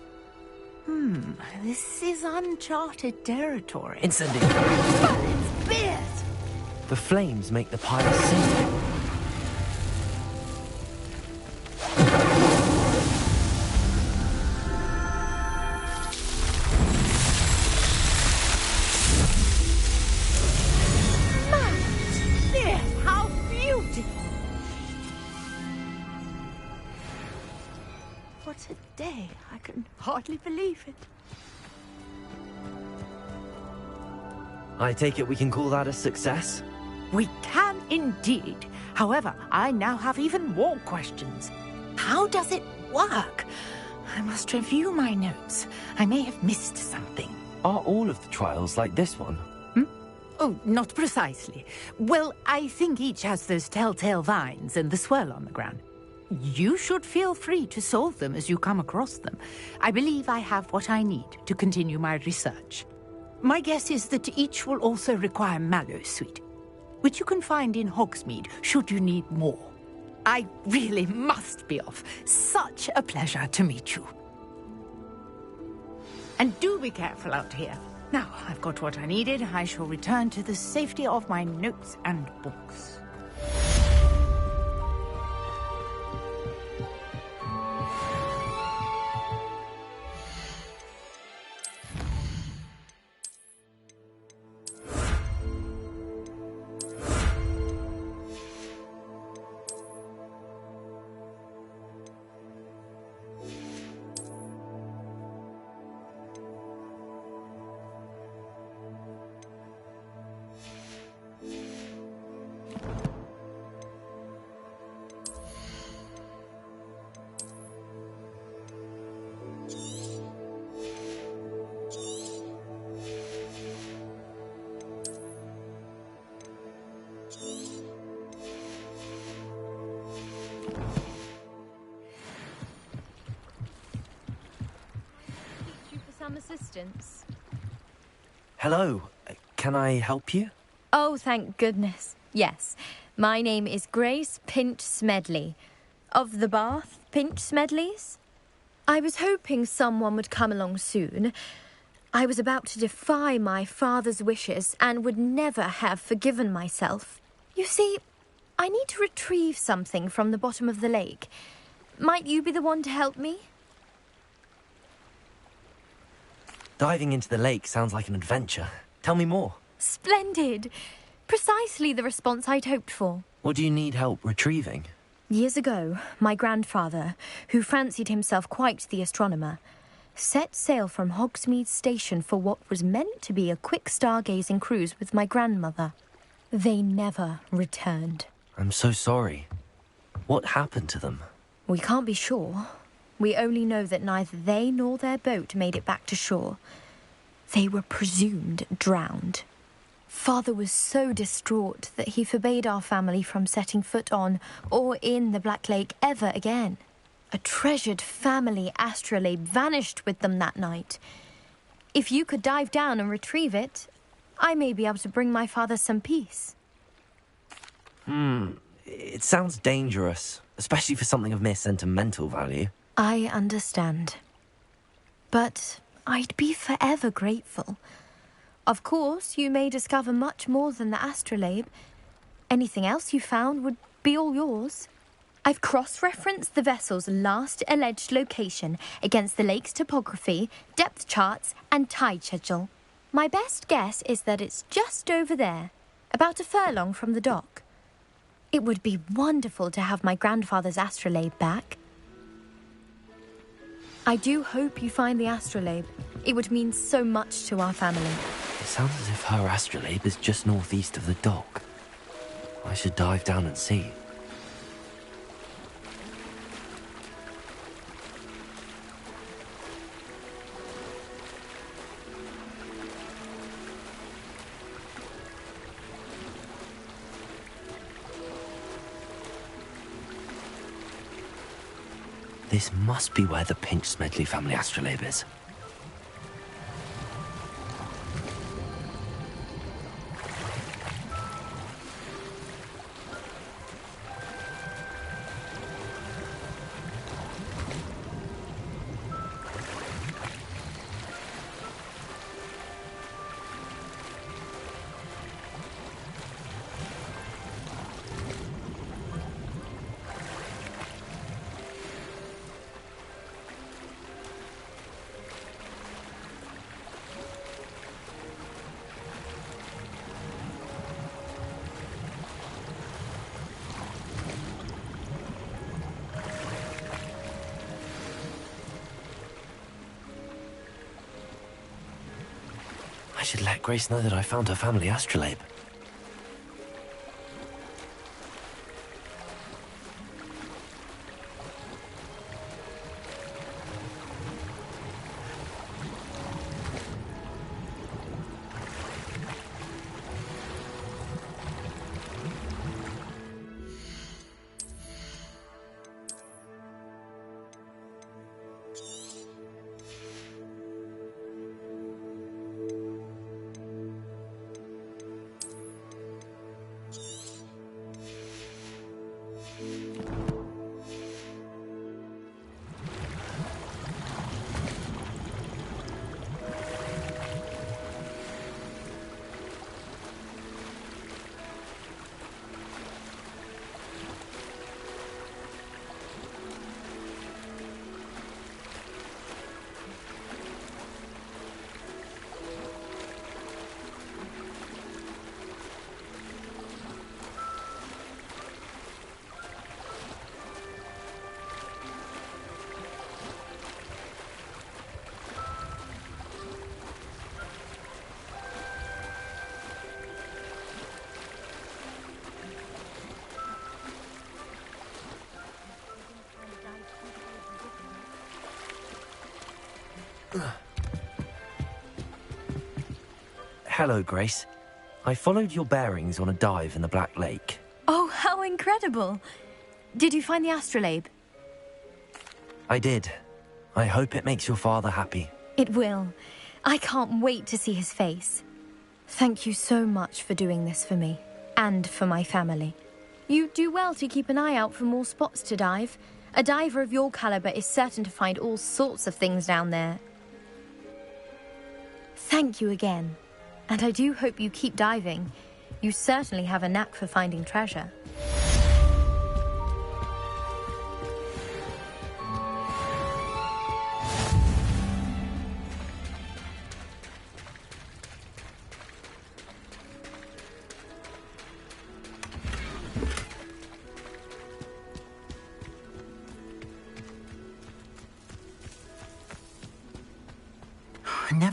This is uncharted territory. Incendiary! Merlin's beard! The flames make the pile sink. How beautiful! What a day. I can hardly believe it. I take it we can call that a success? We can indeed. However, I now have even more questions. How does it work? I must review my notes. I may have missed something. Are all of the trials like this one? Oh, not precisely. Well, I think each has those telltale vines and the swirl on the ground. You should feel free to solve them as you come across them. I believe I have what I need to continue my research. My guess is that each will also require Mallowsweet, which you can find in Hogsmeade should you need more. I really must be off. Such a pleasure to meet you. And do be careful out here. Now, I've got what I needed. I shall return to the safety of my notes and books. Some assistance. Hello. Can I help you? Oh, thank goodness. Yes. My name is Grace Pinch Smedley. Of the Bath Pinch Smedleys. I was hoping someone would come along soon. I was about to defy my father's wishes and would never have forgiven myself. You see, I need to retrieve something from the bottom of the lake. Might you be the one to help me? Diving into the lake sounds like an adventure. Tell me more. Splendid. Precisely the response I'd hoped for. What do you need help retrieving? Years ago, my grandfather, who fancied himself quite the astronomer, set sail from Hogsmeade Station for what was meant to be a quick stargazing cruise with my grandmother. They never returned. I'm so sorry. What happened to them? We can't be sure. We only know that neither they nor their boat made it back to shore. They were presumed drowned. Father was so distraught that he forbade our family from setting foot on or in the Black Lake ever again. A treasured family astrolabe vanished with them that night. If you could dive down and retrieve it, I may be able to bring my father some peace. It sounds dangerous, especially for something of mere sentimental value. I understand. But I'd be forever grateful. Of course, you may discover much more than the astrolabe. Anything else you found would be all yours. I've cross-referenced the vessel's last alleged location against the lake's topography, depth charts, and tide schedule. My best guess is that it's just over there, about a furlong from the dock. It would be wonderful to have my grandfather's astrolabe back. I do hope you find the astrolabe. It would mean so much to our family. It sounds as if her astrolabe is just northeast of the dock. I should dive down and see. This must be where the Pinch Smedley family astrolabe is. I should let Grace know that I found her family astrolabe. Hello, Grace. I followed your bearings on a dive in the Black Lake. Oh, how incredible! Did you find the astrolabe? I did. I hope it makes your father happy. It will. I can't wait to see his face. Thank you so much for doing this for me, and for my family. You do well to keep an eye out for more spots to dive. A diver of your caliber is certain to find all sorts of things down there. Thank you again. And I do hope you keep diving. You certainly have a knack for finding treasure.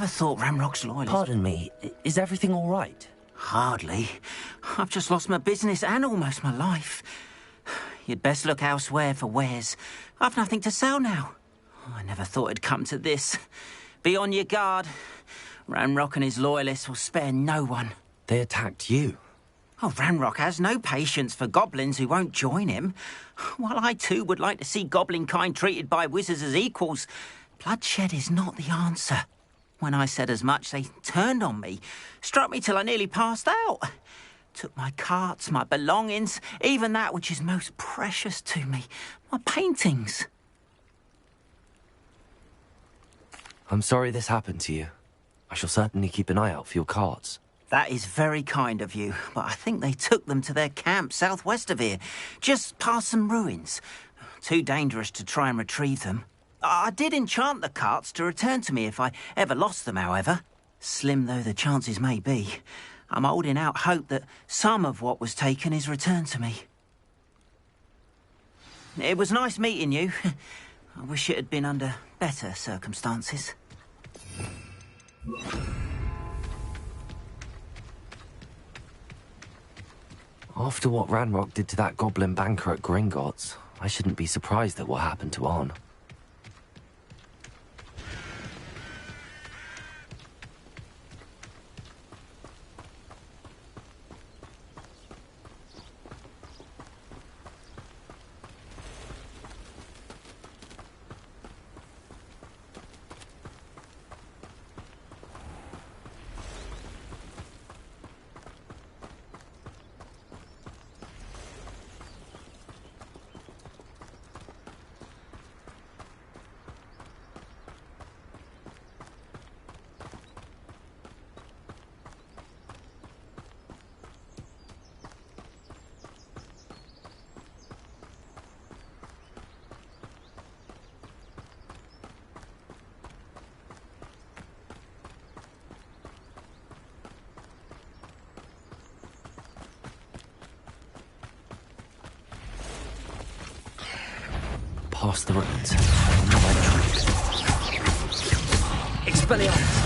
never thought Ramrock's loyalists... Pardon me, is everything all right? Hardly. I've just lost my business and almost my life. You'd best look elsewhere for wares. I've nothing to sell now. I never thought it'd come to this. Be on your guard. Ranrock and his loyalists will spare no one. They attacked you? Oh, Ranrock has no patience for goblins who won't join him. While I too would like to see goblin kind treated by wizards as equals, bloodshed is not the answer. When I said as much, they turned on me, struck me till I nearly passed out. Took my carts, my belongings, even that which is most precious to me, my paintings. I'm sorry this happened to you. I shall certainly keep an eye out for your carts. That is very kind of you, but I think they took them to their camp southwest of here, just past some ruins. Too dangerous to try and retrieve them. I did enchant the carts to return to me if I ever lost them, however. Slim though the chances may be, I'm holding out hope that some of what was taken is returned to me. It was nice meeting you. I wish it had been under better circumstances. After what Ranrock did to that goblin banker at Gringotts, I shouldn't be surprised at what happened to Arn. Past the ruins. On the right track. Expelliarmus!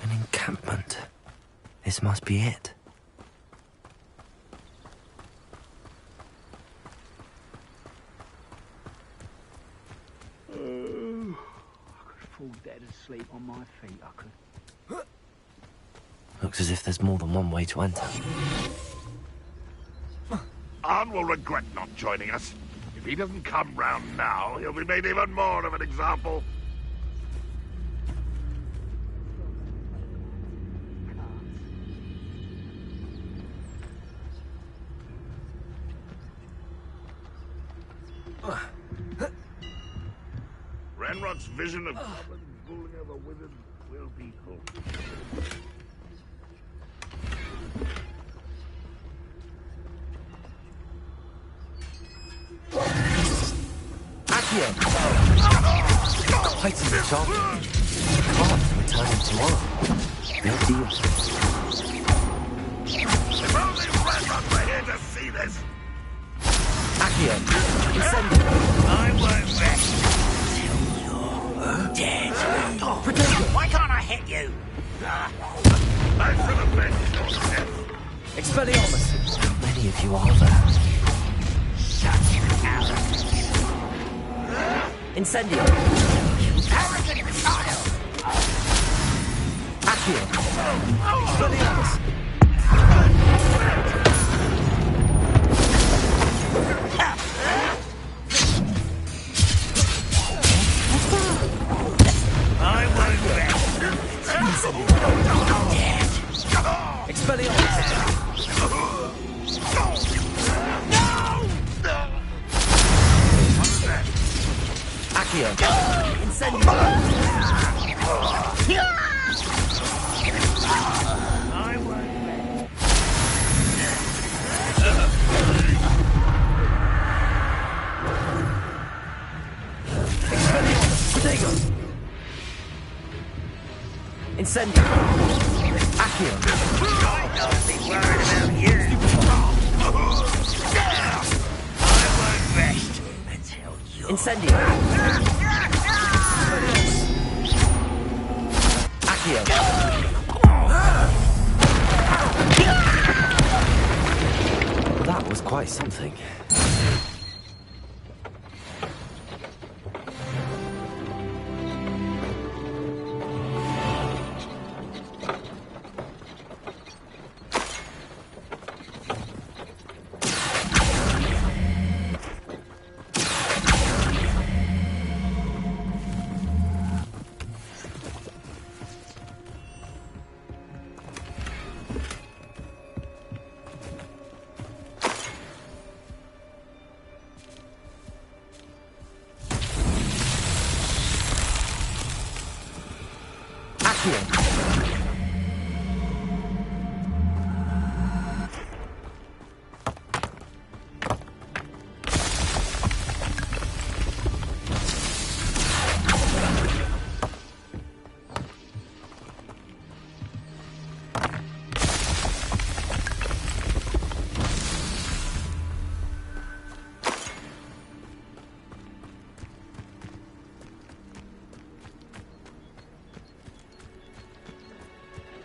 An encampment. This must be it. Dead asleep on my feet, I could. Looks as if there's more than one way to enter. Arn will regret not joining us. If he doesn't come round now, he'll be made even more of an example. Ranrock's vision of goblins ruling over wizards will be fulfilled. Accio! Quite some job. Cards returning tomorrow. No deal. If only Ranrock were here to see this! Accio! Descend! I won't rest. Dead. Protego, why can't I hit you? I should have been your death. Expelliarmus! How many of you are there? Shut you out. Incendio! Arrogant child! Accio! Expelliarmus! I won't rest. Dead. Expelliarmus! Accio! Incendio! I won't rest. Protego! Incendio! Accio! I don't be worried about you. I won't rest until you... Incendio! Accio! That was quite something.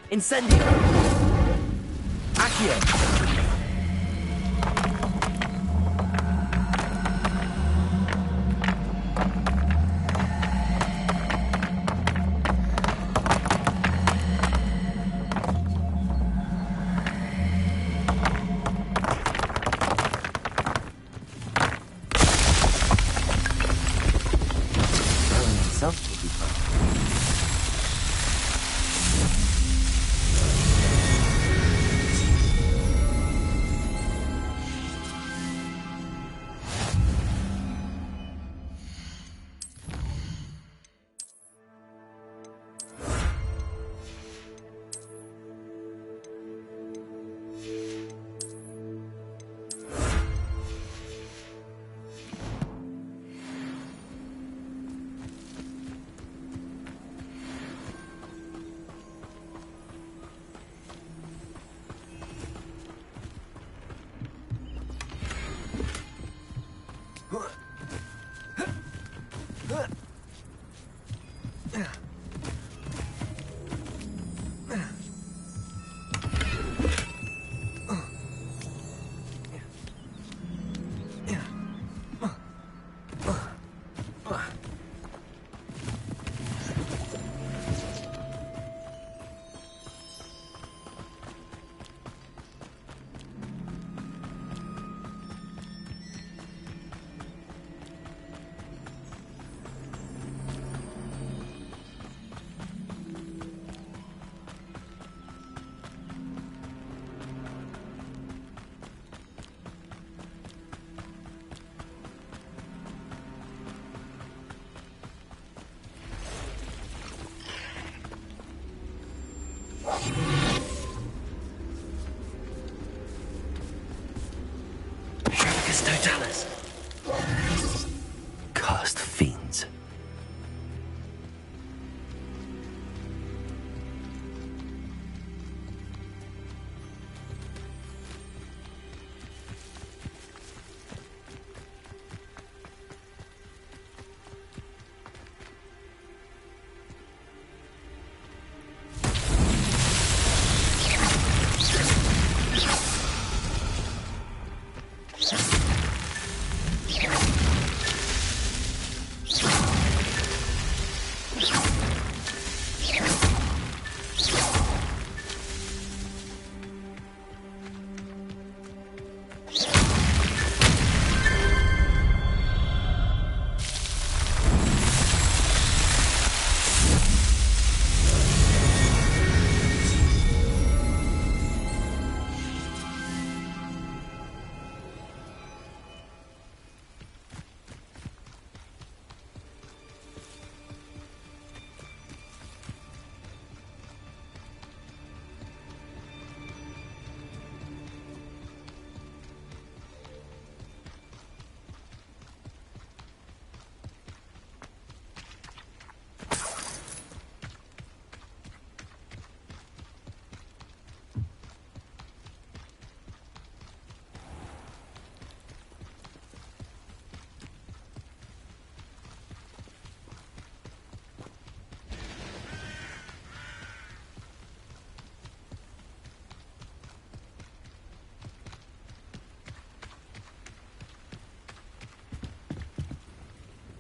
Incendio! Accio!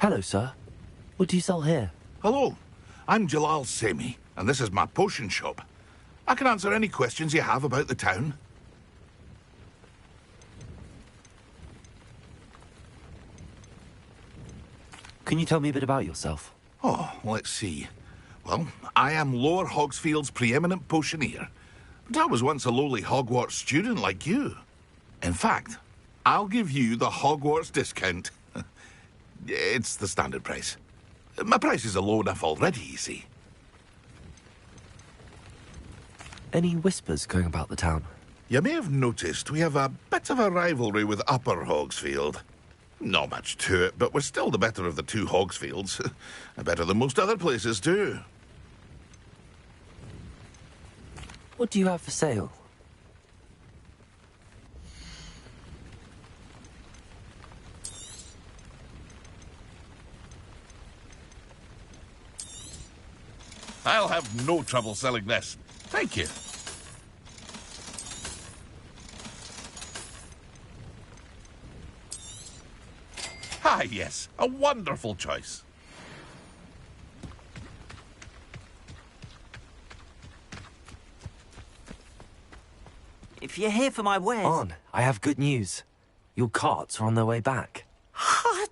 Hello, sir. What do you sell here? Hello, I'm Jalal Semi, and this is my potion shop. I can answer any questions you have about the town. Can you tell me a bit about yourself? Oh, let's see. Well, I am Lower Hogsfield's preeminent potioneer. But I was once a lowly Hogwarts student like you. In fact, I'll give you the Hogwarts discount. It's the standard price. My prices are low enough already, you see. Any whispers going about the town? You may have noticed we have a bit of a rivalry with Upper Hogsfield. Not much to it, but we're still the better of the two Hogsfields. Better than most other places, too. What do you have for sale? I'll have no trouble selling this. Thank you. Ah, yes. A wonderful choice. If you're here for my wares... On, I have good news. Your carts are on their way back. I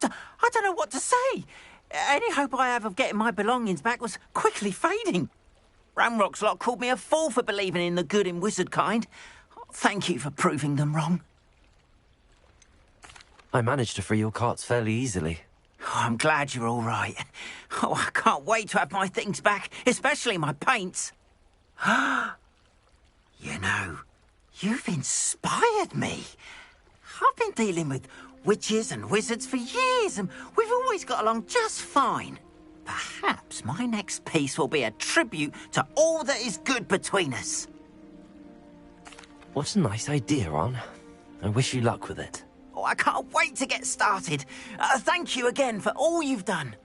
don't know what to say. Any hope I have of getting my belongings back was quickly fading. Ramrock's lot called me a fool for believing in the good in wizard kind. Thank you for proving them wrong. I managed to free your carts fairly easily. Oh, I'm glad you're all right. Oh, I can't wait to have my things back, especially my paints. You know, you've inspired me. I've been dealing with witches and wizards for years, and we've always got along just fine. Perhaps my next piece will be a tribute to all that is good between us. What a nice idea, Ron. I wish you luck with it. Oh, I can't wait to get started. Thank you again for all you've done.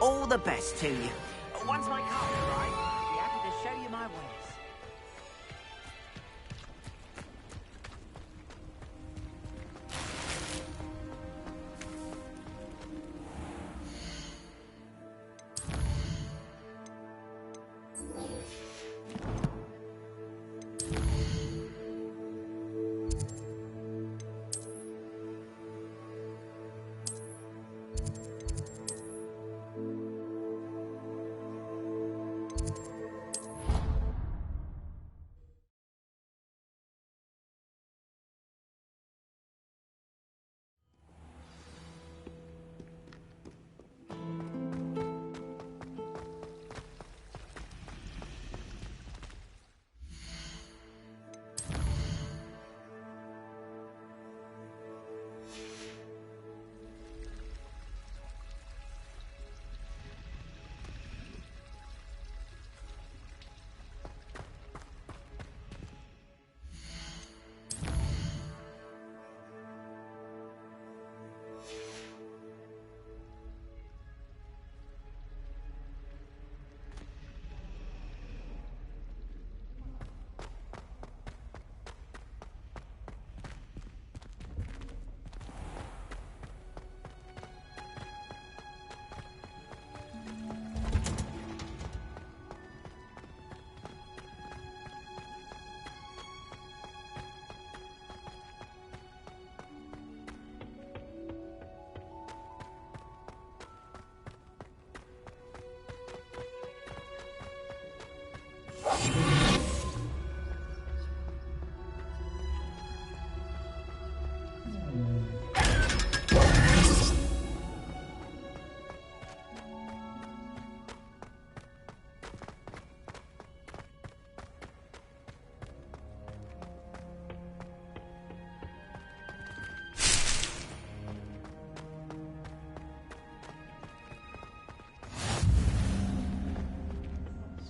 All the best to you. Once my car's arrived, I'll be happy to show you my wares.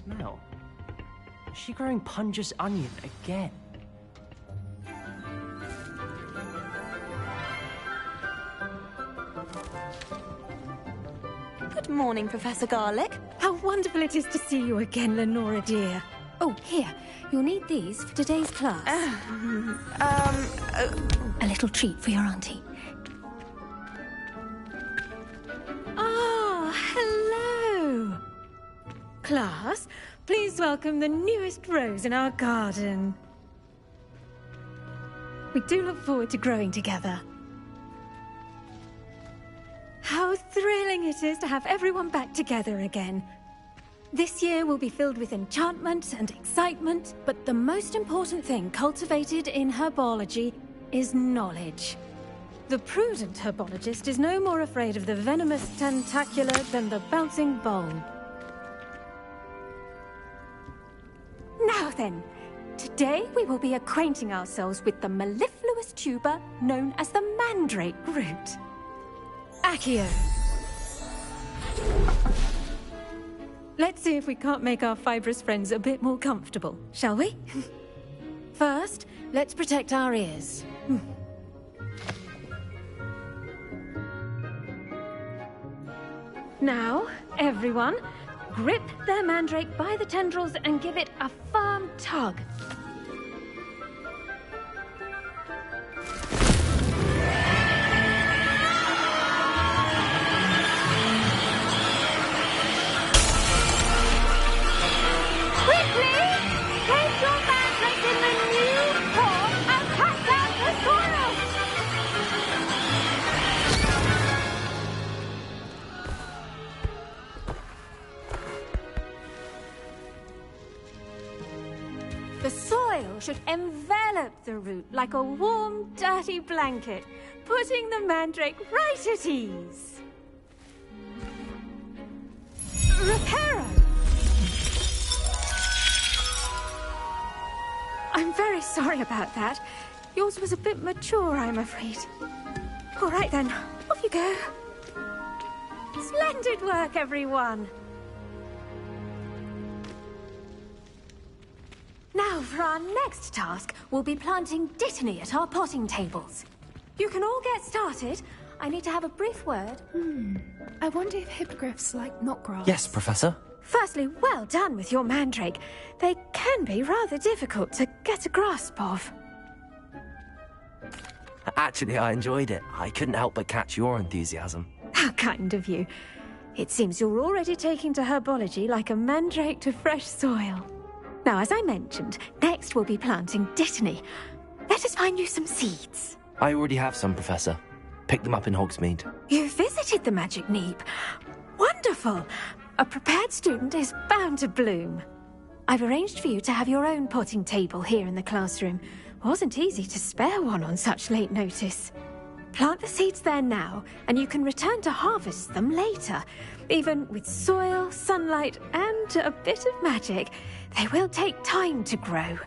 Smell. Is she growing Punja's onion again? Good morning, Professor Garlick. How wonderful it is to see you again, Lenora dear. Oh, here. You'll need these for today's class. A little treat for your auntie. Ah, hello. Class, please welcome the newest rose in our garden. We do look forward to growing together. How thrilling it is to have everyone back together again. This year will be filled with enchantment and excitement, but the most important thing cultivated in herbology is knowledge. The prudent herbologist is no more afraid of the venomous tentacular than the bouncing bulb. Now then, today we will be acquainting ourselves with the mellifluous tuber known as the mandrake root. Accio. Let's see if we can't make our fibrous friends a bit more comfortable, shall we? First, let's protect our ears. Now, everyone, grip their mandrake by the tendrils and give it a firm tug. The soil should envelop the root like a warm, dirty blanket, putting the mandrake right at ease. Reparo! I'm very sorry about that. Yours was a bit mature, I'm afraid. All right then, off you go. Splendid work, everyone. Now, for our next task, we'll be planting Dittany at our potting tables. You can all get started. I need to have a brief word. I wonder if hippogriffs like knotgrass. Yes, Professor. Firstly, well done with your mandrake. They can be rather difficult to get a grasp of. Actually, I enjoyed it. I couldn't help but catch your enthusiasm. How kind of you. It seems you're already taking to herbology like a mandrake to fresh soil. Now, as I mentioned, next we'll be planting Dittany. Let us find you some seeds. I already have some, Professor. Picked them up in Hogsmeade. You visited the Magic Neep. Wonderful. A prepared student is bound to bloom. I've arranged for you to have your own potting table here in the classroom. Wasn't easy to spare one on such late notice. Plant the seeds there now, and you can return to harvest them later. Even with soil, sunlight, and a bit of magic, they will take time to grow.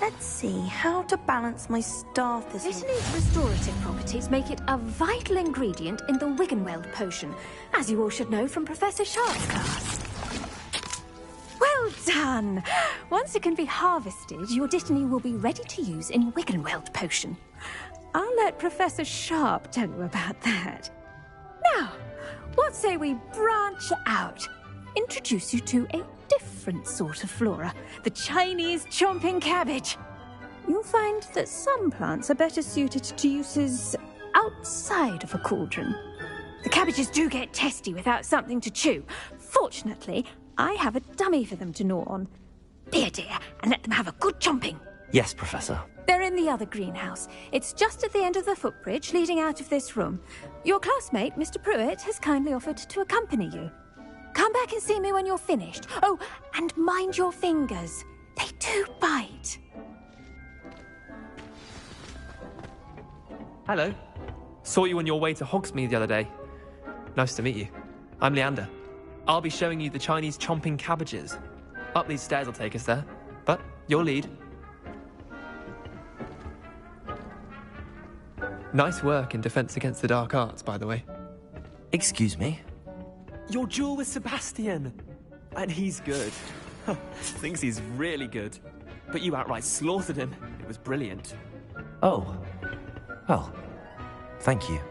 Let's see how to balance my staff this Dittany's restorative properties make it a vital ingredient in the Wiggenweld potion, as you all should know from Professor Sharp's class. Well done! Once it can be harvested, your Dittany will be ready to use in Wiggenweld potion. I'll let Professor Sharp tell you about that. Now, what say we branch out? Introduce you to a different sort of flora, the Chinese chomping cabbage. You'll find that some plants are better suited to uses outside of a cauldron. The cabbages do get testy without something to chew. Fortunately, I have a dummy for them to gnaw on. Be a dear and let them have a good chomping. Yes, Professor. They're in the other greenhouse. It's just at the end of the footbridge leading out of this room. Your classmate, Mr. Pruitt, has kindly offered to accompany you. Come back and see me when you're finished. Oh, and mind your fingers. They do bite. Hello. Saw you on your way to Hogsmeade the other day. Nice to meet you. I'm Leander. I'll be showing you the Chinese chomping cabbages. Up these stairs will take us there. But your lead. Nice work in Defense Against the Dark Arts, by the way. Excuse me? Your duel with Sebastian! And he's good. Thinks he's really good. But you outright slaughtered him. It was brilliant. Oh. Well, thank you.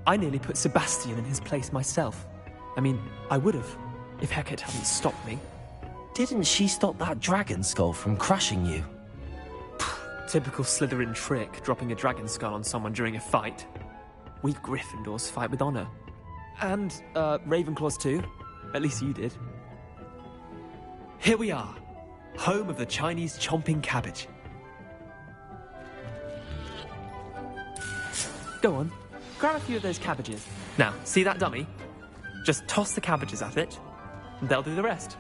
I nearly put Sebastian in his place myself. I mean, I would have, if Hecate hadn't stopped me. Didn't she stop that dragon skull from crushing you? Typical Slytherin trick, dropping a dragon skull on someone during a fight. We Gryffindors fight with honour. And, Ravenclaws too. At least you did. Here we are, home of the Chinese chomping cabbage. Go on, grab a few of those cabbages. Now, see that dummy? Just toss the cabbages at it, and they'll do the rest.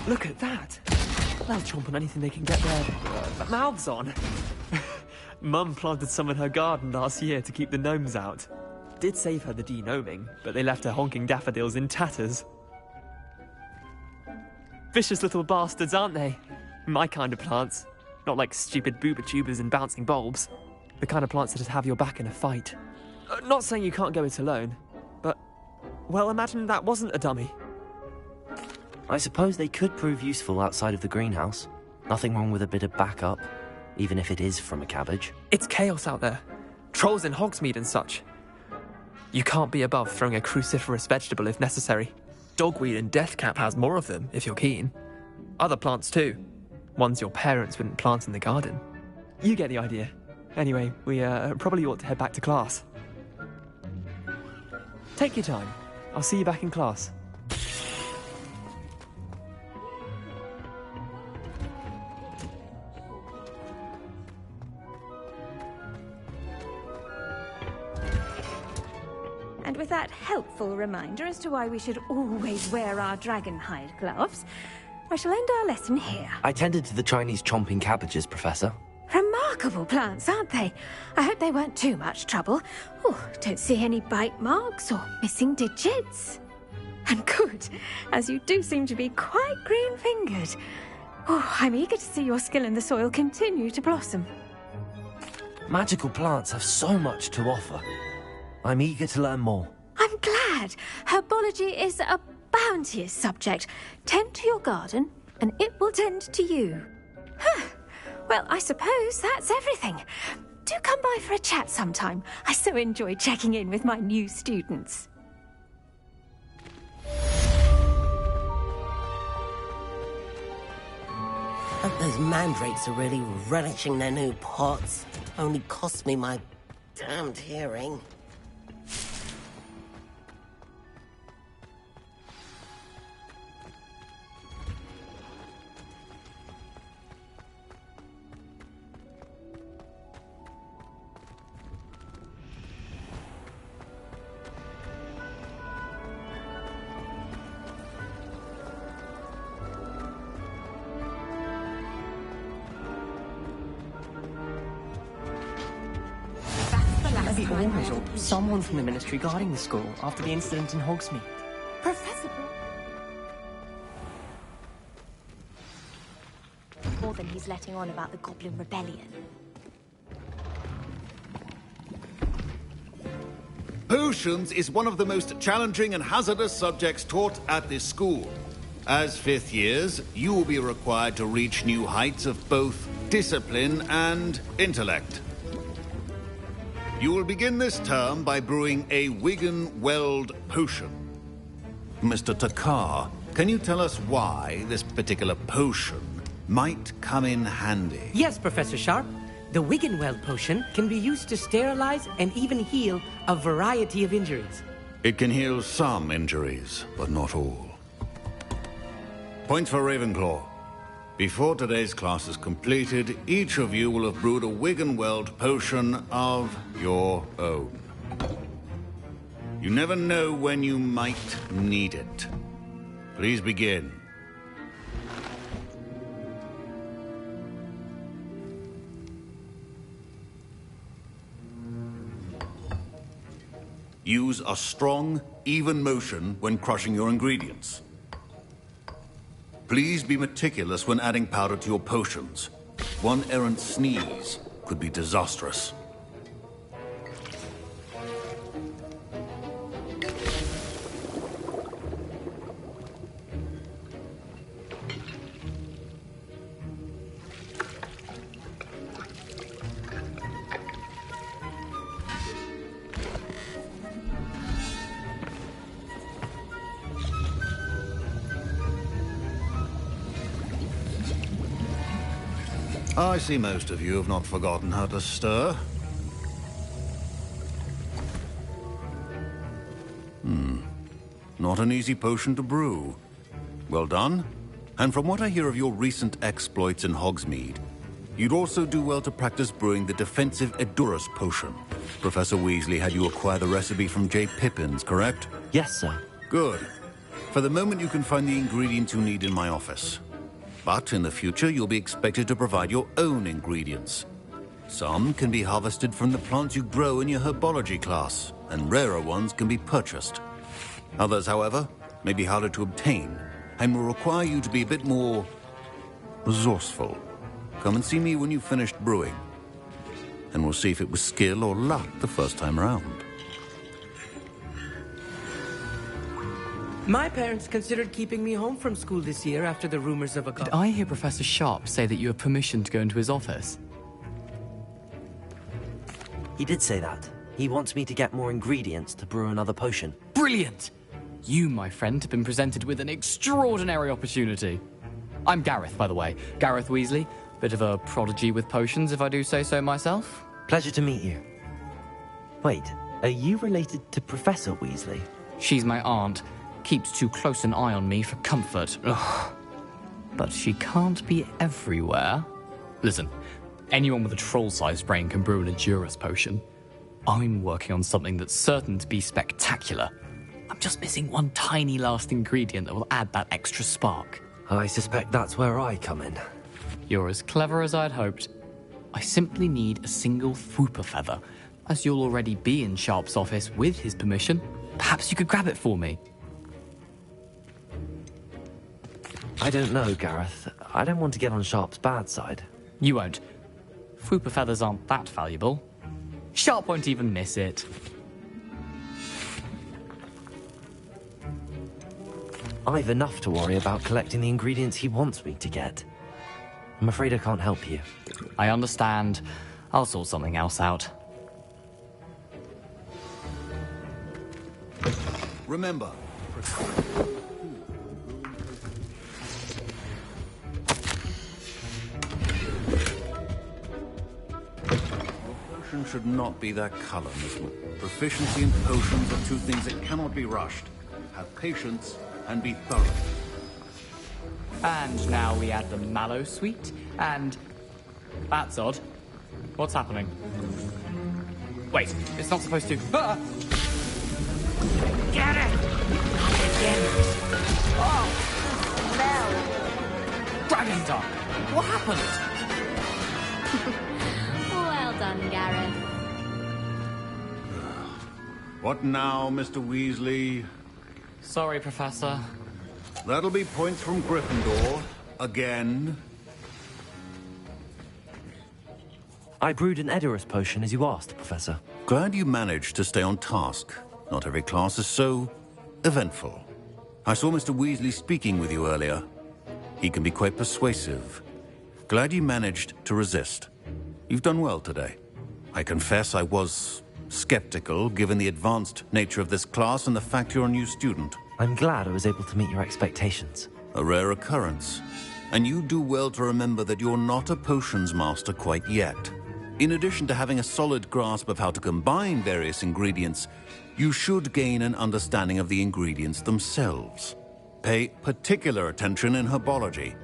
Look at that! They'll chomp on anything they can get their mouths on. Mum planted some in her garden last year to keep the gnomes out. Did save her the de-gnoming, but they left her honking daffodils in tatters. Vicious little bastards, aren't they? My kind of plants. Not like stupid booba tubers and bouncing bulbs. The kind of plants that'd have your back in a fight. Not saying you can't go it alone, but, well, imagine that wasn't a dummy. I suppose they could prove useful outside of the greenhouse. Nothing wrong with a bit of backup, even if it is from a cabbage. It's chaos out there. Trolls in Hogsmeade and such. You can't be above throwing a cruciferous vegetable if necessary. Dogweed and deathcap has more of them, if you're keen. Other plants too. Ones your parents wouldn't plant in the garden. You get the idea. Anyway, we probably ought to head back to class. Take your time. I'll see you back in class. And with that helpful reminder as to why we should always wear our dragon hide gloves, I shall end our lesson here. I tended to the Chinese chomping cabbages, Professor. Remarkable plants, aren't they? I hope they weren't too much trouble. Oh, don't see any bite marks or missing digits. And good, as you do seem to be quite green-fingered. Oh, I'm eager to see your skill in the soil continue to blossom. Magical plants have so much to offer. I'm eager to learn more. I'm glad. Herbology is a bounteous subject. Tend to your garden, and it will tend to you. Huh. Well, I suppose that's everything. Do come by for a chat sometime. I so enjoy checking in with my new students. Hope those mandrakes are really relishing their new pots. Only cost me my damned hearing. Maybe always, or someone from the Ministry guarding the school after the incident in Hogsmeade. Professor... More than he's letting on about the Goblin Rebellion. Potions is one of the most challenging and hazardous subjects taught at this school. As fifth years, you will be required to reach new heights of both discipline and intellect. You will begin this term by brewing a Wigan-Weld potion. Mr. Takar, can you tell us why this particular potion might come in handy? Yes, Professor Sharp. The Wigan-Weld potion can be used to sterilize and even heal a variety of injuries. It can heal some injuries, but not all. Points for Ravenclaw. Before today's class is completed, each of you will have brewed a Wigan-Weld potion of your own. You never know when you might need it. Please begin. Use a strong, even motion when crushing your ingredients. Please be meticulous when adding powder to your potions. One errant sneeze could be disastrous. I see most of you have not forgotten how to stir. Not an easy potion to brew. Well done. And from what I hear of your recent exploits in Hogsmeade, you'd also do well to practice brewing the defensive Edurus potion. Professor Weasley had you acquire the recipe from J. Pippins, correct? Yes, sir. Good. For the moment, you can find the ingredients you need in my office. But in the future, you'll be expected to provide your own ingredients. Some can be harvested from the plants you grow in your herbology class, and rarer ones can be purchased. Others, however, may be harder to obtain, and will require you to be a bit more resourceful. Come and see me when you've finished brewing, and we'll see if it was skill or luck the first time around. My parents considered keeping me home from school this year after the rumors of a... Did I hear Professor Sharp say that you have permission to go into his office? He did say that. He wants me to get more ingredients to brew another potion. Brilliant! You, my friend, have been presented with an extraordinary opportunity. I'm Gareth, by the way. Gareth Weasley. Bit of a prodigy with potions, if I do say so myself. Pleasure to meet you. Wait, are you related to Professor Weasley? She's my aunt. Keeps too close an eye on me for comfort. Ugh. But she can't be everywhere. Listen, anyone with a troll-sized brain can brew an Edurus potion. I'm working on something that's certain to be spectacular. I'm just missing one tiny last ingredient that will add that extra spark. I suspect that's where I come in. You're as clever as I'd hoped. I simply need a single Fwooper feather. As you'll already be in Sharp's office with his permission, perhaps you could grab it for me. I don't know, Gareth. I don't want to get on Sharp's bad side. You won't. Fwooper feathers aren't that valuable. Sharp won't even miss it. I've enough to worry about collecting the ingredients he wants me to get. I'm afraid I can't help you. I understand. I'll sort something else out. Remember, potion should not be that color, Miss Wood. Proficiency in potions are two things that cannot be rushed. Have patience and be thorough. And now we add the mallow sweet, and... That's odd. What's happening? Wait, it's not supposed to... Ah! Get it! Oh! No! Dragon Duck! What happened? Well done, Gareth. What now, Mr. Weasley? Sorry, Professor. That'll be points from Gryffindor. Again. I brewed an Edurus potion as you asked, Professor. Glad you managed to stay on task. Not every class is so eventful. I saw Mr. Weasley speaking with you earlier. He can be quite persuasive. Glad you managed to resist. You've done well today. I confess I was skeptical, given the advanced nature of this class and the fact you're a new student. I'm glad I was able to meet your expectations. A rare occurrence. And you do well to remember that you're not a potions master quite yet. In addition to having a solid grasp of how to combine various ingredients, you should gain an understanding of the ingredients themselves. Pay particular attention in herbology.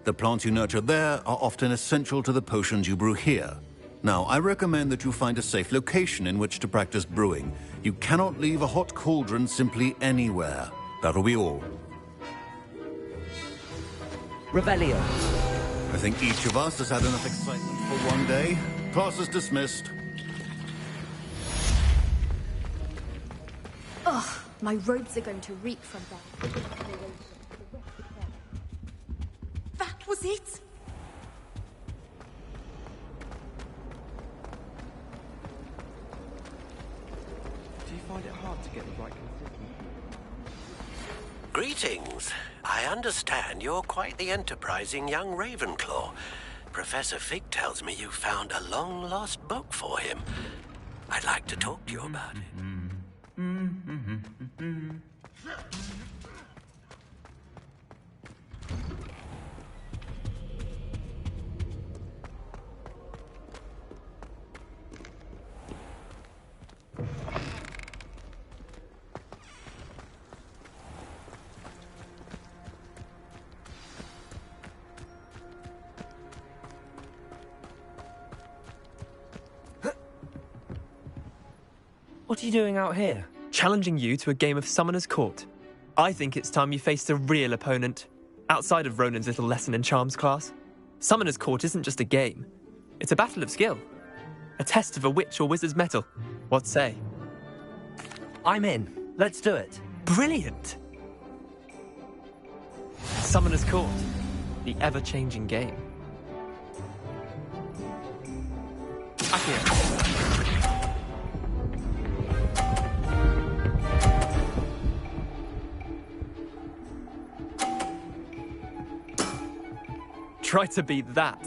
The plants you nurture there are often essential to the potions you brew here. Now, I recommend that you find a safe location in which to practice brewing. You cannot leave a hot cauldron simply anywhere. That'll be all. Revelio. I think each of us has had enough excitement for one day. Class is dismissed. Ugh, my robes are going to reek from there. That was it? Do you find it hard to get the right consistency? Greetings. I understand you're quite the enterprising young Ravenclaw. Professor Fig tells me you found a long-lost book for him. I'd like to talk to you about it. What are you doing out here? Challenging you to a game of Summoner's Court. I think it's time you faced a real opponent, outside of Ronan's little lesson in charms class. Summoner's Court isn't just a game. It's a battle of skill. A test of a witch or wizard's mettle. What say? I'm in. Let's do it. Brilliant! Summoner's Court. The ever-changing game. Accio. Try to beat that.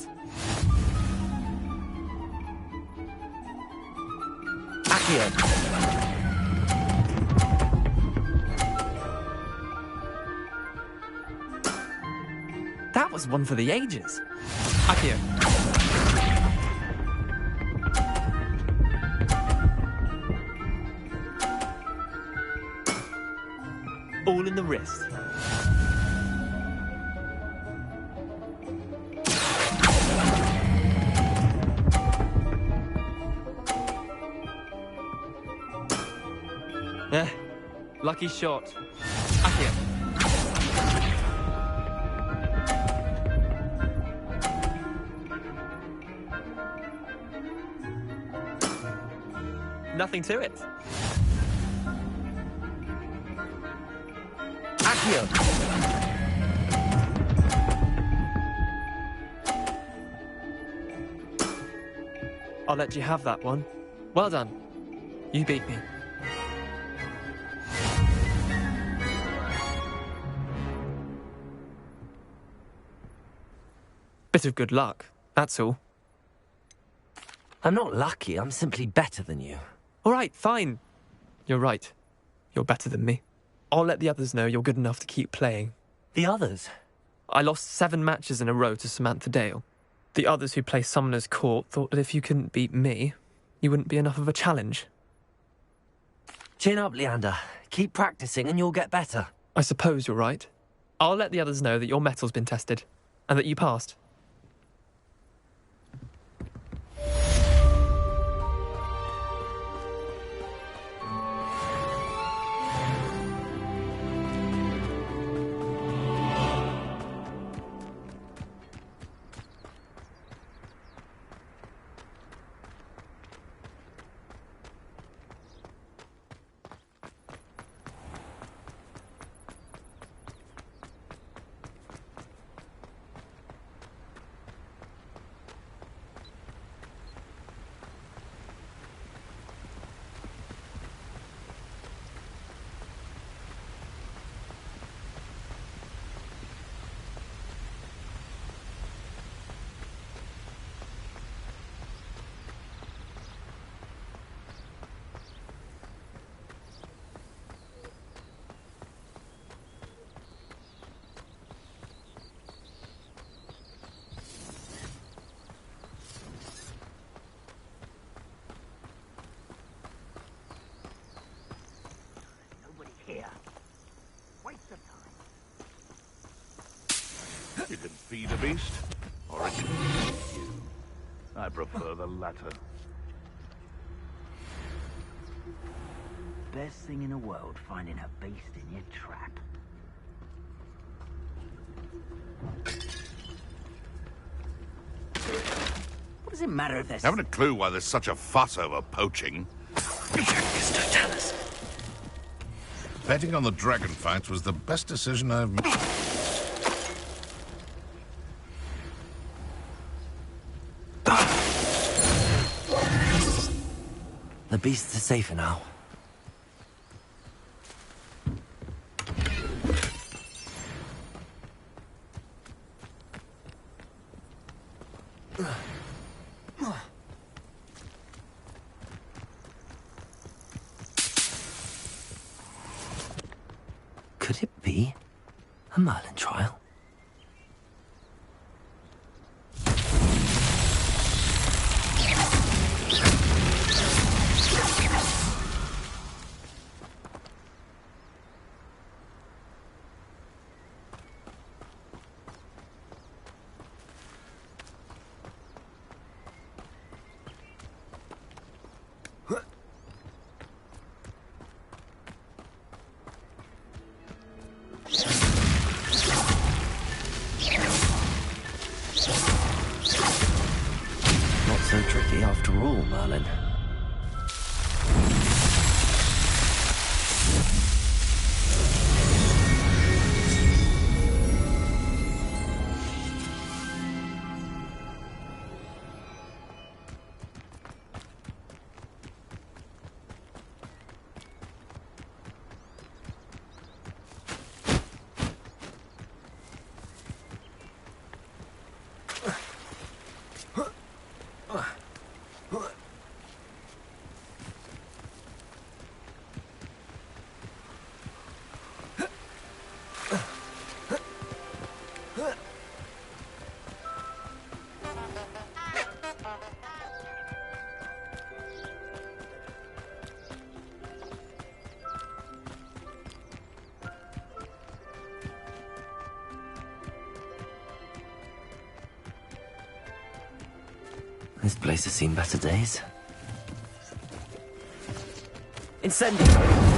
Accio. That was one for the ages. Accio. All in the wrist. Lucky shot. Accio. Nothing to it. Accio. I'll let you have that one. Well done. You beat me. Bit of good luck, that's all. I'm not lucky, I'm simply better than you. All right, fine. You're right. You're better than me. I'll let the others know you're good enough to keep playing. The others? I lost 7 matches in a row to Samantha Dale. The others who play Summoner's Court thought that if you couldn't beat me, you wouldn't be enough of a challenge. Chin up, Leander. Keep practicing and you'll get better. I suppose you're right. I'll let the others know that your metal's been tested, and that you passed. You can feed a beast, or it can eat you. I prefer the latter. Best thing in the world, finding a beast in your trap. What does it matter if there's... Haven't a clue why there's such a fuss over poaching. Tell us. Betting on the dragon fights was the best decision I've made. The beasts are safer now. Could it be a Merlin trial? lucky after all, Merlin. This place has seen better days. Incendio!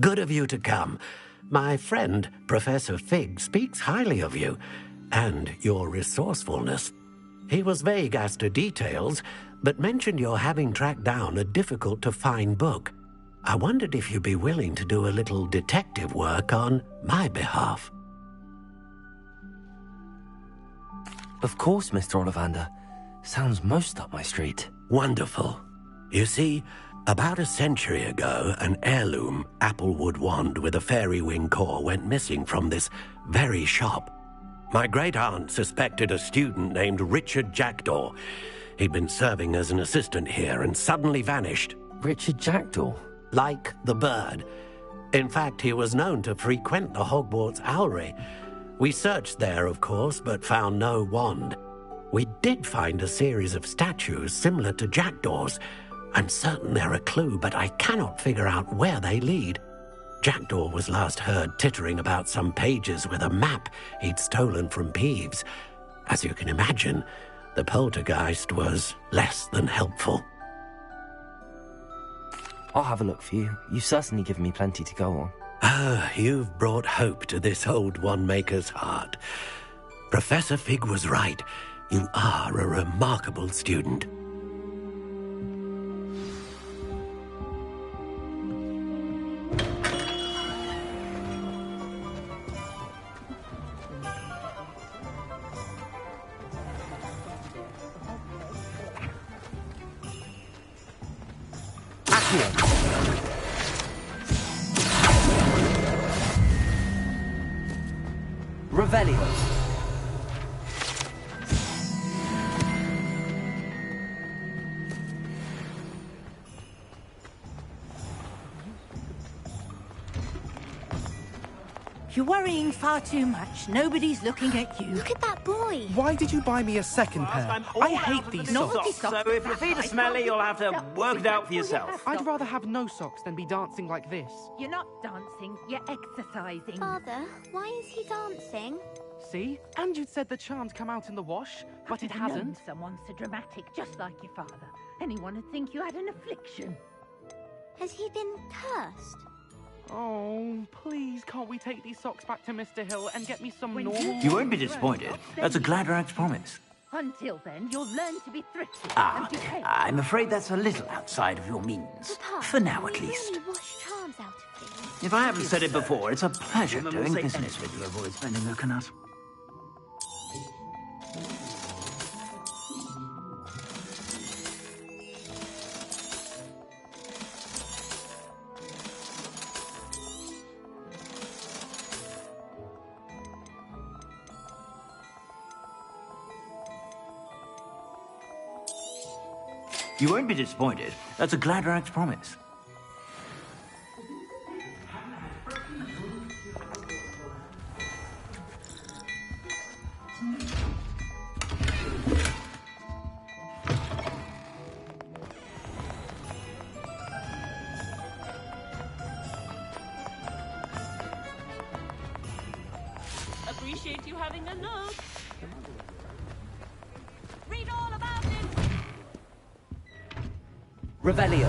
Good of you to come. My friend, Professor Fig, speaks highly of you and your resourcefulness. He was vague as to details, but mentioned your having tracked down a difficult-to-find book. I wondered if you'd be willing to do a little detective work on my behalf. Of course, Mr. Ollivander. Sounds most up my street. Wonderful. You see, about a century ago, an heirloom applewood wand with a fairy wing core went missing from this very shop. My great-aunt suspected a student named Richard Jackdaw. He'd been serving as an assistant here and suddenly vanished. Richard Jackdaw? Like the bird. In fact, he was known to frequent the Hogwarts Owlery. We searched there, of course, but found no wand. We did find a series of statues similar to Jackdaw's. I'm certain they're a clue, but I cannot figure out where they lead. Jackdaw was last heard tittering about some pages with a map he'd stolen from Peeves. As you can imagine, the poltergeist was less than helpful. I'll have a look for you. You've certainly given me plenty to go on. Ah, you've brought hope to this old one-maker's heart. Professor Fig was right. You are a remarkable student. Revelio. You're worrying far too much. Nobody's looking at you. Look at that boy. Why did you buy me a second pair? I hate these socks. So if your feet are smelly, you'll have to work it out for yourself. I'd rather have no socks than be dancing like this. You're not dancing, you're exercising. Father, why is he dancing? See? And you'd said the charm's come out in the wash, but it Known hasn't. someone so dramatic, just like your father. Anyone would think you had an affliction. Has he been cursed? Oh, please, can't we take these socks back to Mr. Hill and get me some normal... You won't be disappointed. That's a Gladrax promise. Until then, you'll learn to be thrifty Ah, and behave. I'm afraid that's a little outside of your means. For now, at least. Really wash charms out of things. If I haven't said it before, it's a pleasure doing business with you. Avoid spending a coconut. You won't be disappointed. That's a Gladrax promise. Appreciate you having a look. Read all about it. Revelio.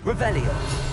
Revelio.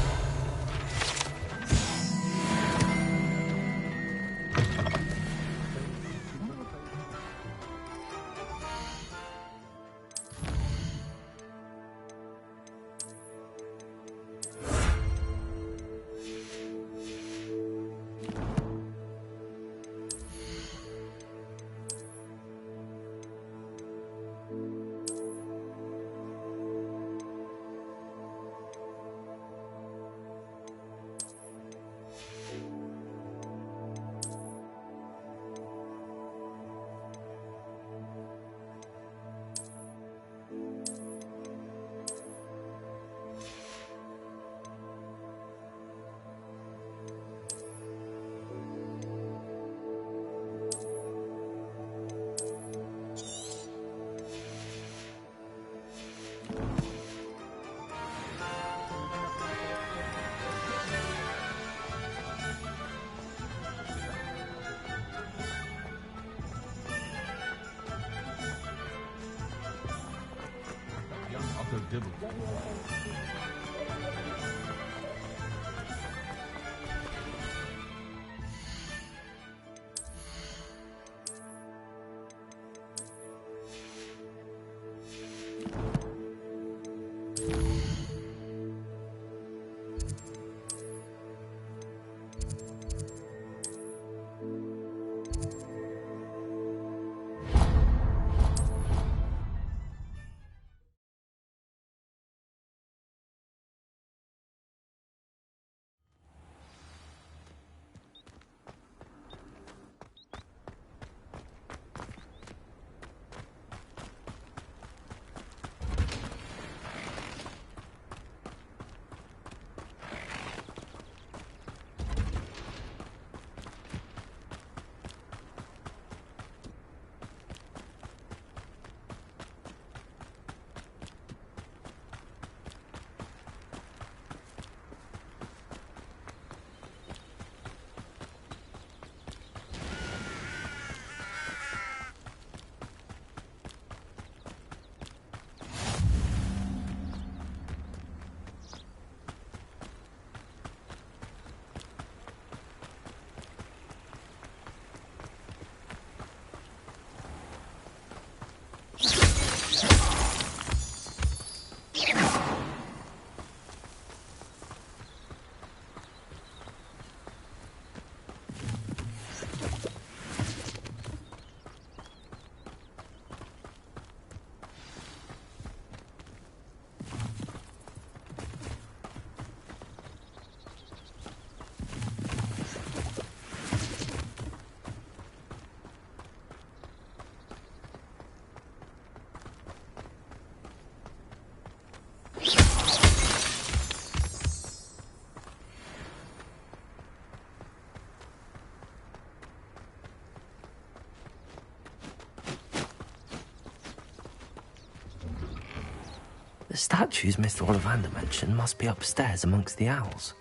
The statues Mr. Ollivander mentioned must be upstairs amongst the owls.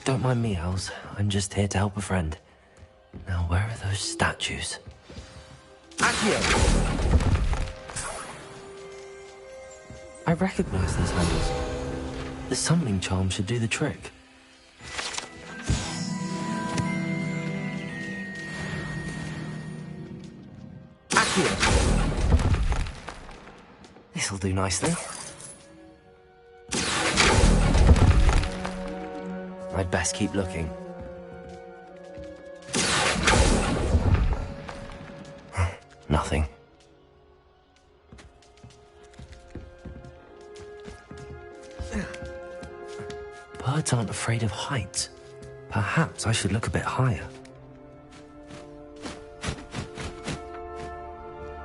Don't mind me, owls. I'm just here to help a friend. Now, where are those statues? Accio! I recognize these handles. The summoning charm should do the trick. Accio! This'll do nicely. I'd best keep looking. Nothing. Birds aren't afraid of heights. Perhaps I should look a bit higher.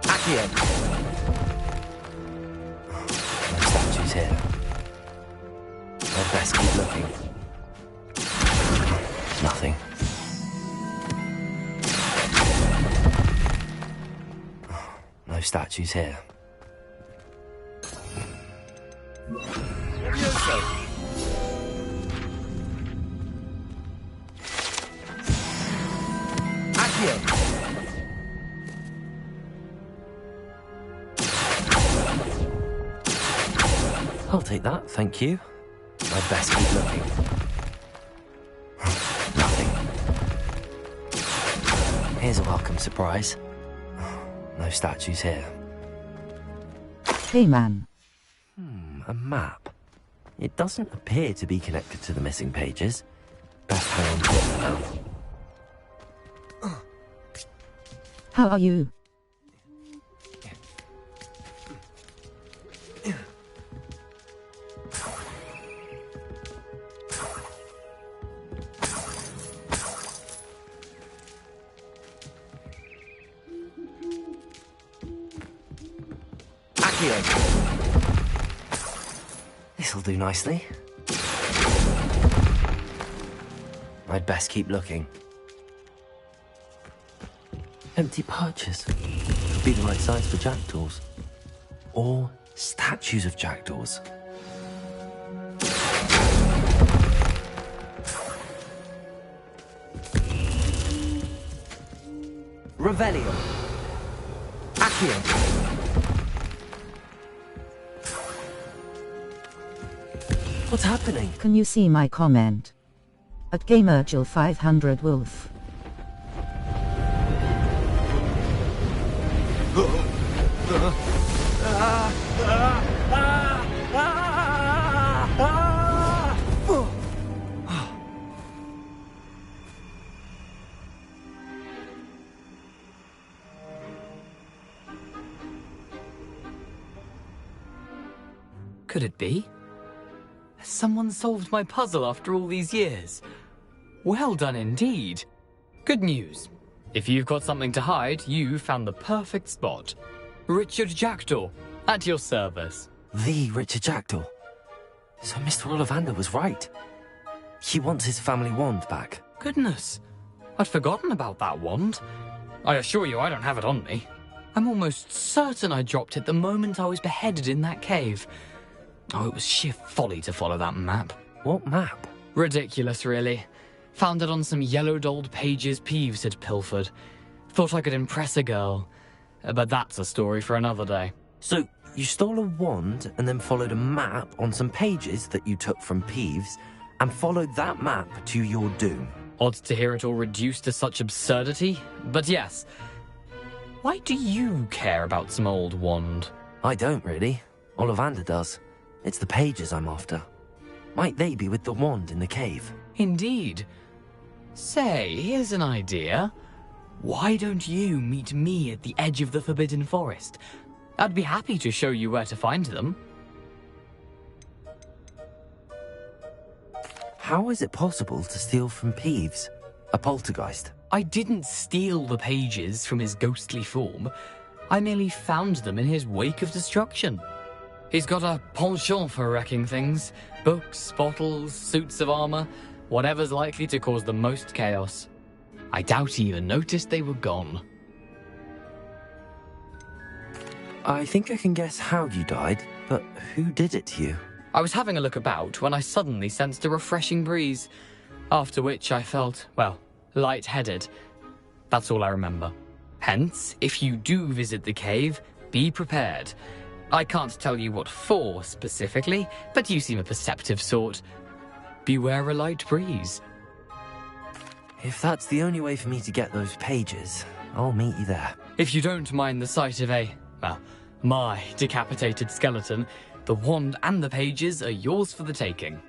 Accio! No statues here. I'd best keep looking. Nothing. No statues here. I'll take that, thank you. I'd best keep looking. Nothing. Here's a welcome surprise. No statues here. Hey, man. A map. It doesn't appear to be connected to the missing pages. Best hang on to it for now. How are you? This'll do nicely. I'd best keep looking. Empty perches. Could be the right size for jackdaws. Or statues of jackdaws. Revelio. Accio. What's happening? Can you see my comment? At Gamergil 500 Wolf. Could it be? Has someone solved my puzzle after all these years? Well done indeed. Good news. If you've got something to hide, you found the perfect spot. Richard Jackdaw, at your service. The Richard Jackdaw. So Mr. Ollivander was right. He wants his family wand back. Goodness, I'd forgotten about that wand. I assure you I don't have it on me. I'm almost certain I dropped it the moment I was beheaded in that cave. Oh, it was sheer folly to follow that map. What map? Ridiculous, really. Found it on some yellowed old pages Peeves had pilfered. Thought I could impress a girl. But that's a story for another day. So, you stole a wand and then followed a map on some pages that you took from Peeves and followed that map to your doom. Odd to hear it all reduced to such absurdity, but yes. Why do you care about some old wand? I don't, really. Ollivander does. It's the pages I'm after. Might they be with the wand in the cave? Indeed. Say, here's an idea. Why don't you meet me at the edge of the Forbidden Forest? I'd be happy to show you where to find them. How is it possible to steal from Peeves? A poltergeist? I didn't steal the pages from his ghostly form. I merely found them in his wake of destruction. He's got a penchant for wrecking things. Books, bottles, suits of armor, whatever's likely to cause the most chaos. I doubt he even noticed they were gone. I think I can guess how you died, but who did it to you? I was having a look about when I suddenly sensed a refreshing breeze, after which I felt, well, lightheaded. That's all I remember. Hence, if you do visit the cave, be prepared. I can't tell you what for specifically, but you seem a perceptive sort. Beware a light breeze. If that's the only way for me to get those pages, I'll meet you there. If you don't mind the sight of my decapitated skeleton, the wand and the pages are yours for the taking.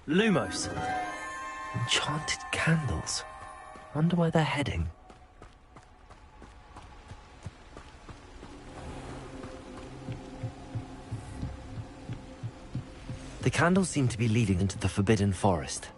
Lumos. Enchanted candles. Wonder where they're heading. The candles seem to be leading into the Forbidden Forest.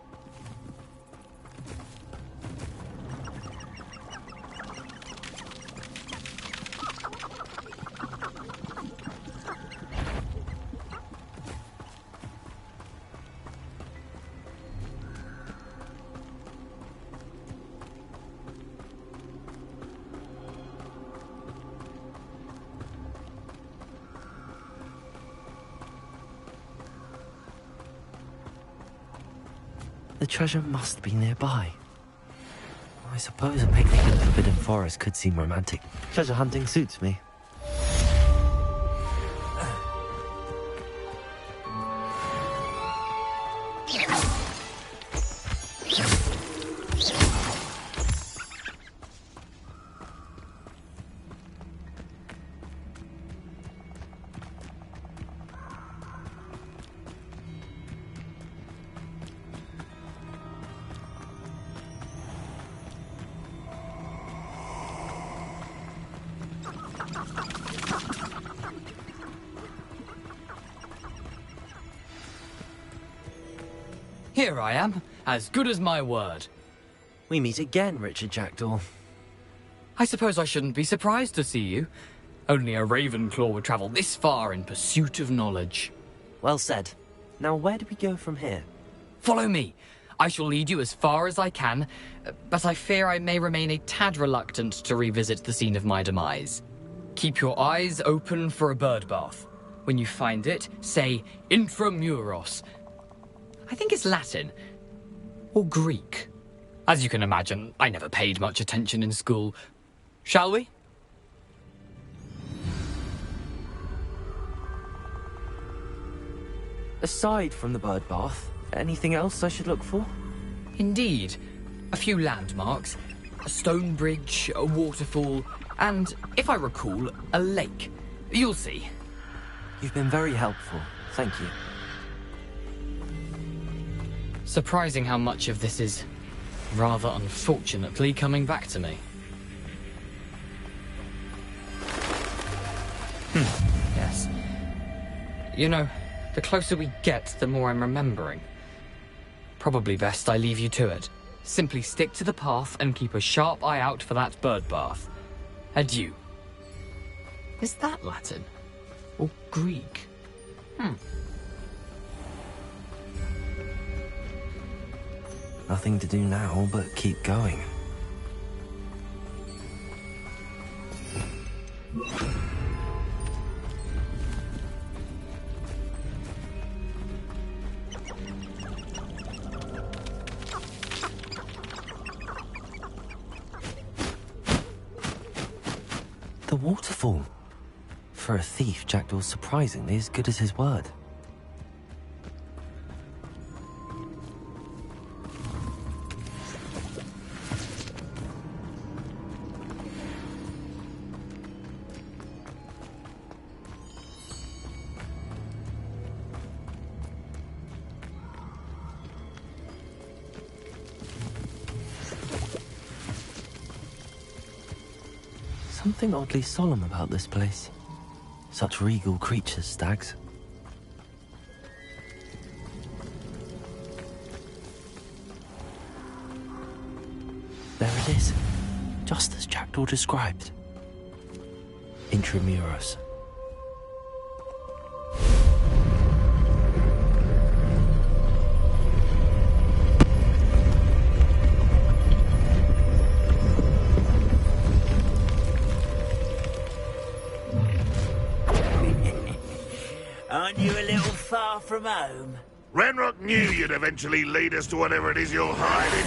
The treasure must be nearby. I suppose a picnic in the Forbidden Forest could seem romantic. Treasure hunting suits me. Here I am, as good as my word. We meet again, Richard Jackdaw. I suppose I shouldn't be surprised to see you. Only a Ravenclaw would travel this far in pursuit of knowledge. Well said. Now where do we go from here? Follow me. I shall lead you as far as I can, but I fear I may remain a tad reluctant to revisit the scene of my demise. Keep your eyes open for a bird bath. When you find it, say Intramuros. I think it's Latin. Or Greek. As you can imagine, I never paid much attention in school. Shall we? Aside from the bird bath, anything else I should look for? Indeed. A few landmarks. A stone bridge, a waterfall, and, if I recall, a lake. You'll see. You've been very helpful. Thank you. Surprising how much of this is, rather unfortunately, coming back to me. Yes. You know, the closer we get, the more I'm remembering. Probably best I leave you to it. Simply stick to the path and keep a sharp eye out for that bird bath. Adieu. Is that Latin? Or Greek? Nothing to do now but keep going. waterfall. For a thief, Jackdaw's surprisingly as good as his word. Something oddly solemn about this place. Such regal creatures, stags. There it is, just as Jackdaw described. Intramuros. Aren't you a little far from home? Ranrock knew you'd eventually lead us to whatever it is you're hiding.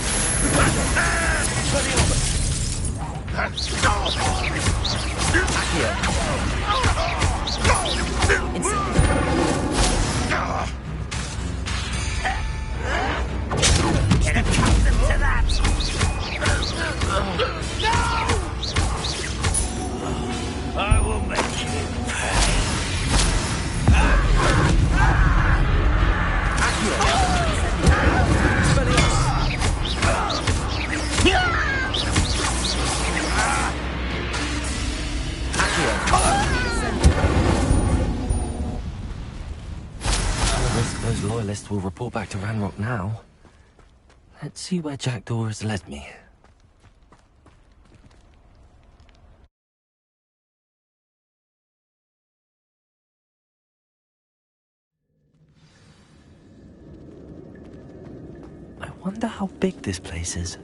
I will make you pay. Those loyalists will report back to Ranrock now. Let's see where Jackdaw has led me. I wonder how big this place is.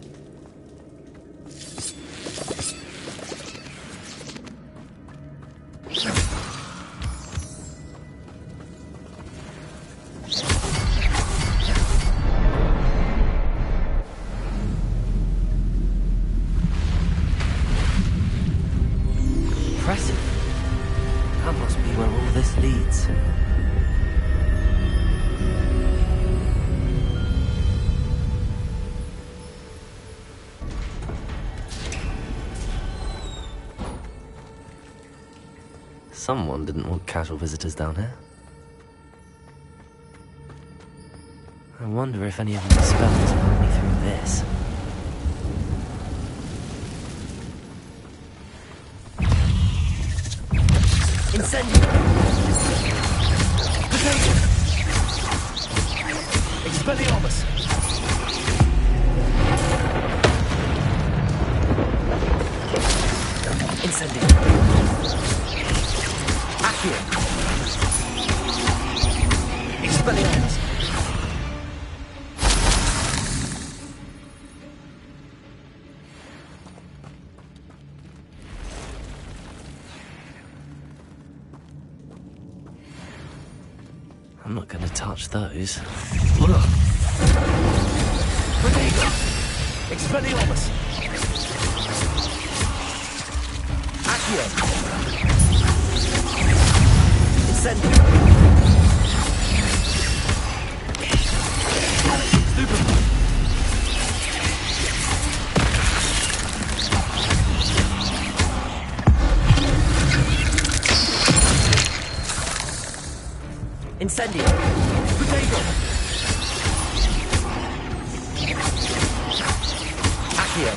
Impressive. That must be where all this leads. Someone didn't want casual visitors down here. I wonder if any of my spells are only through this. Incendio! Potato! Expelliarmus! Incendio! Accio! Expelliarmus! I'm not gonna touch those. Look! Potato! Expelliarmus! Accio! Incendio! Stupefy! Incendio! Potato! Accio!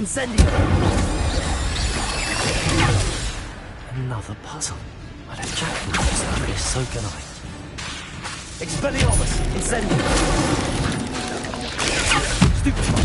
Incendio! Another puzzle. Well, if Jackdaw knows this, so can I. Expelliarmus! Incendio! Stupefy!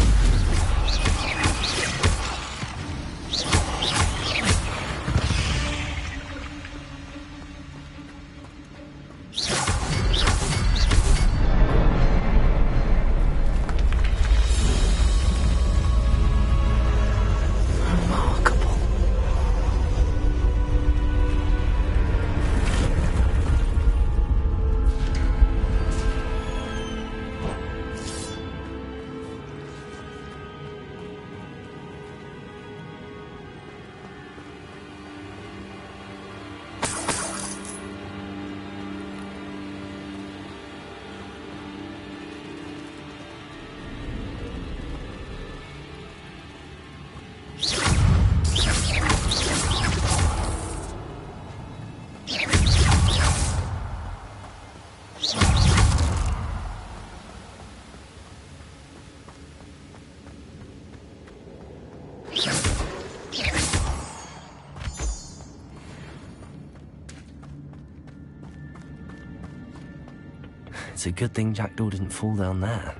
It's a good thing Jackdaw didn't fall down there.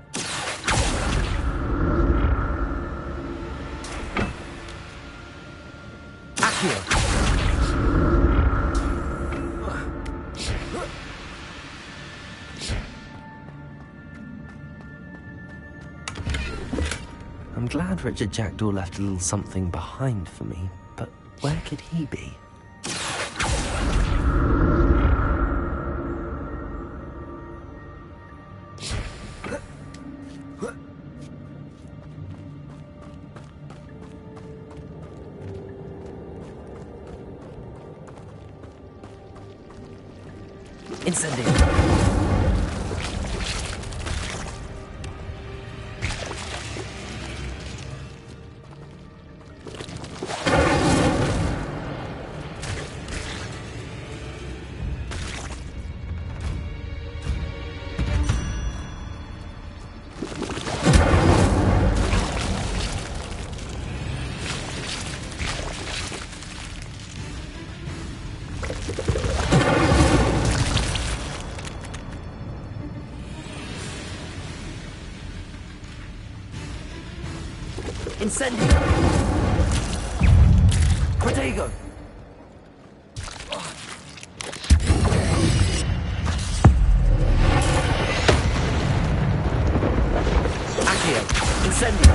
Accio! I'm glad Richard Jackdaw left a little something behind for me, but where could he be? Incendio! Incendio! Protego! Accio! Incendio!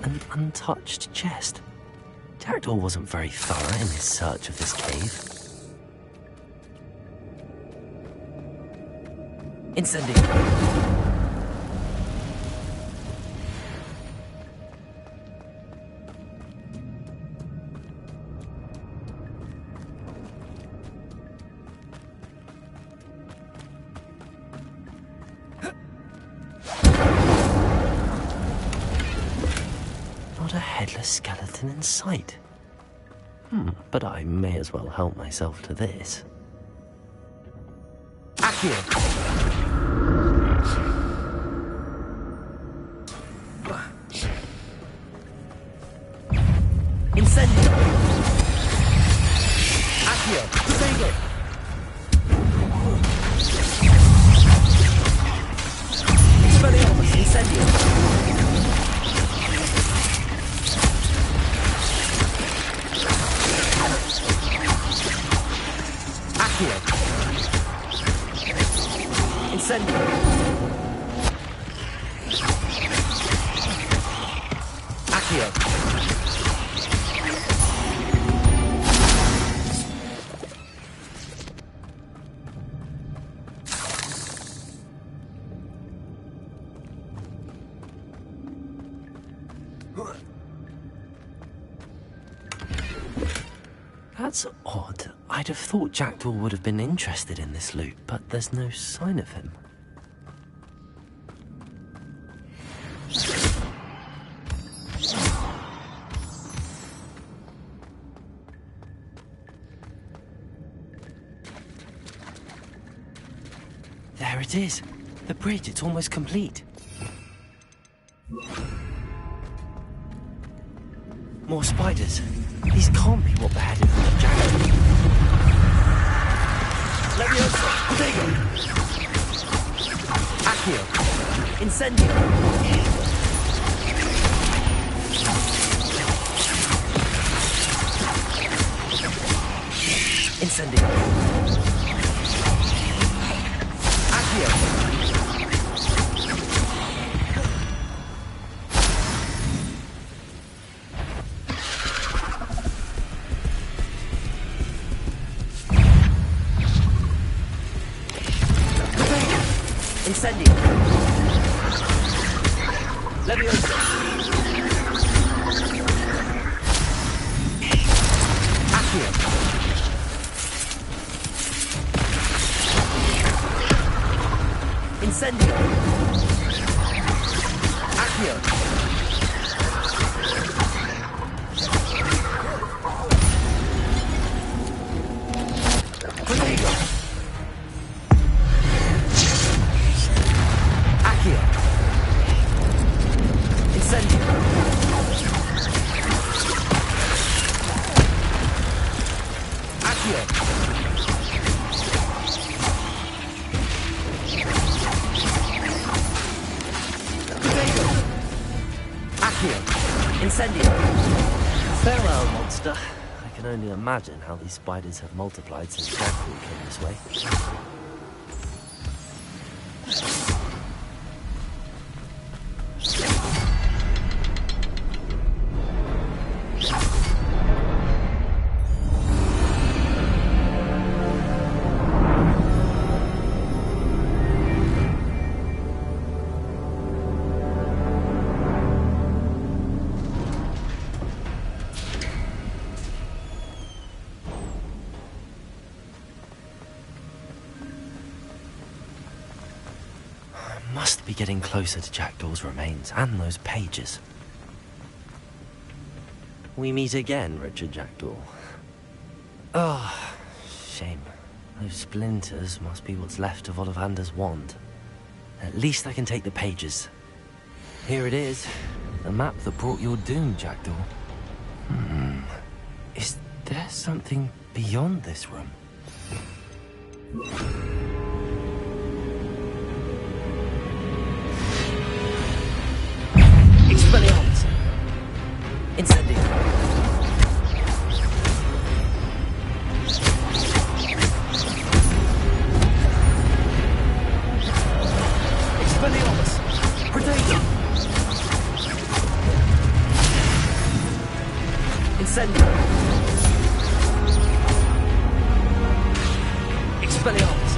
An untouched chest. Jackdaw wasn't very thorough in his search of this cave. Incendio! Not a headless skeleton in sight. But I may as well help myself to this. Accio! Incendio! Accio! Sego! Expelliarmus! Incendio! Accio! Incendio! Accio! That's odd. I'd have thought Jackdaw would have been interested in this loot, but there's no sign of him. There it is. The bridge, it's almost complete. More spiders. These can't be what beheaded the jackal. Leviosa! Protego! Accio! Incendio! Incendio! Accio! Incendio! Leviosa! Accio! Incendio! Accio! Protego! Accio! Incendio! Accio! Protego! Accio! Incendio! Farewell, monster. I can only imagine how these spiders have multiplied since Dracula came this way. Must be getting closer to Jackdaw's remains and those pages. We meet again, Richard Jackdaw. Oh, shame. Those splinters must be what's left of Ollivander's wand. At least I can take the pages. Here it is. The map that brought your doom, Jackdaw. Is there something beyond this room? Expelliarmus! Incendio! Expelliarmus! Protego! Incendio! Expelliarmus!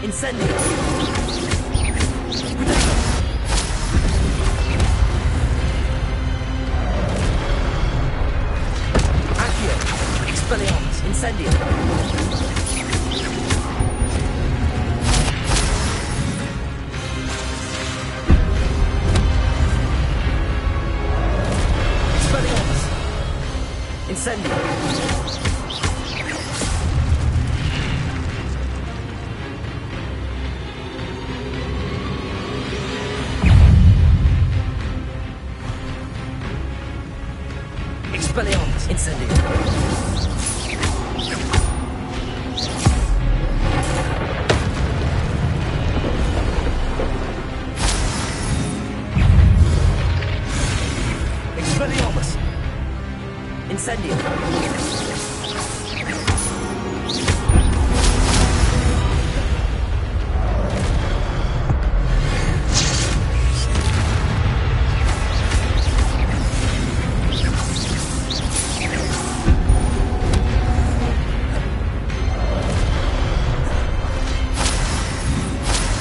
Incendio! Accio! Expelliarmus! Incendio! Expelliarmus! Incendio! Expelliarmus! Incendio! Expelliarmus! Incendio!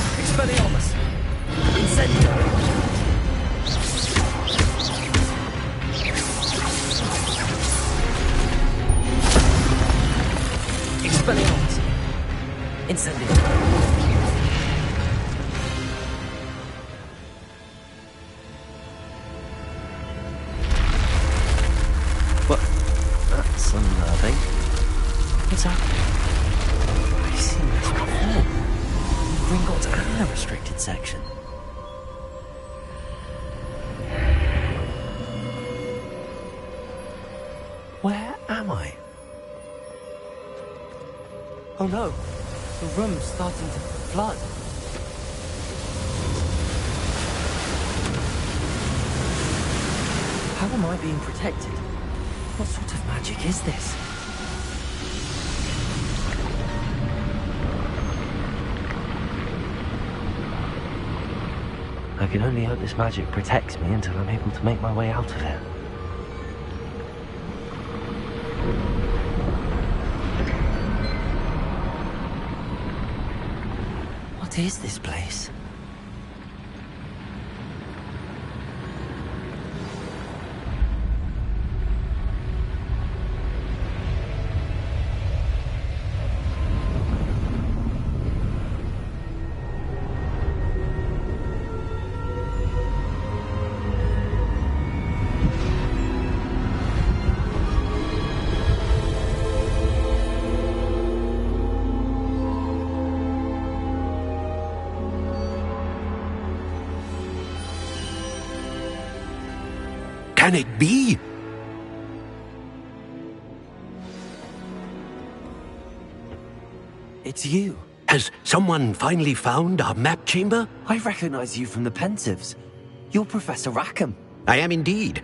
Expelliarmus! Incendio! Oh no, the room's starting to flood. How am I being protected? What sort of magic is this? I can only hope this magic protects me until I'm able to make my way out of it. What is this place? Can it be? It's you. Has someone finally found our map chamber? I recognize you from the Pensives. You're Professor Rackham. I am indeed.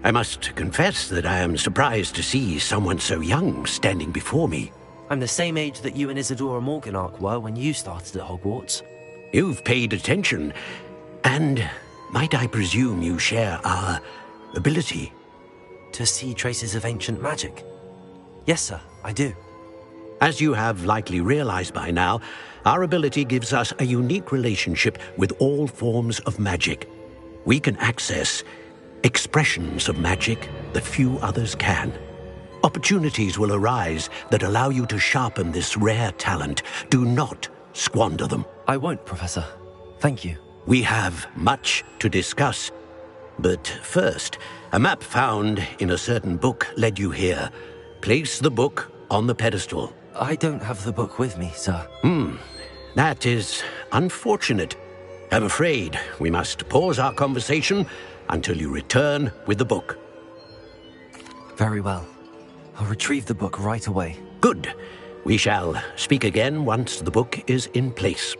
I must confess that I am surprised to see someone so young standing before me. I'm the same age that you and Isadora Morganach were when you started at Hogwarts. You've paid attention, and might I presume you share our ability? To see traces of ancient magic? Yes, sir, I do. As you have likely realized by now, our ability gives us a unique relationship with all forms of magic. We can access expressions of magic that few others can. Opportunities will arise that allow you to sharpen this rare talent. Do not squander them. I won't, Professor. Thank you. We have much to discuss. But first, a map found in a certain book led you here. Place the book on the pedestal. I don't have the book with me, sir. That is unfortunate. I'm afraid we must pause our conversation until you return with the book. Very well. I'll retrieve the book right away. Good. We shall speak again once the book is in place.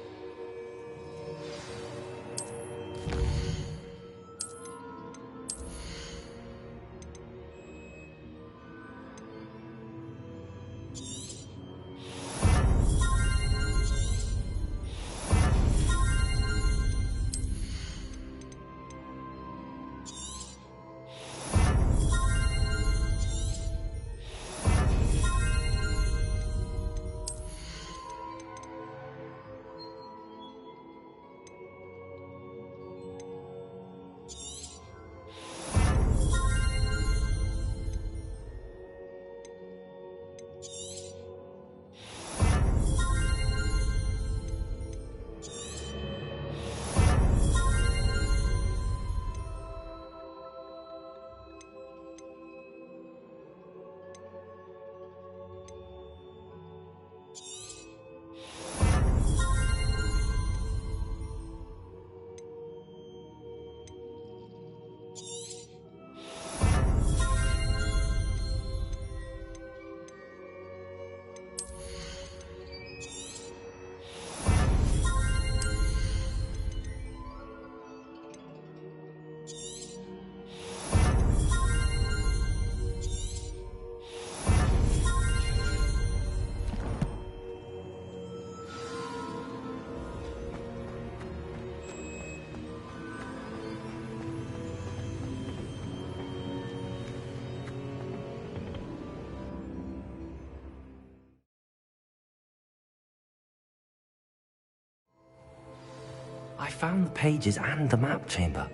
I found the pages and the map chamber.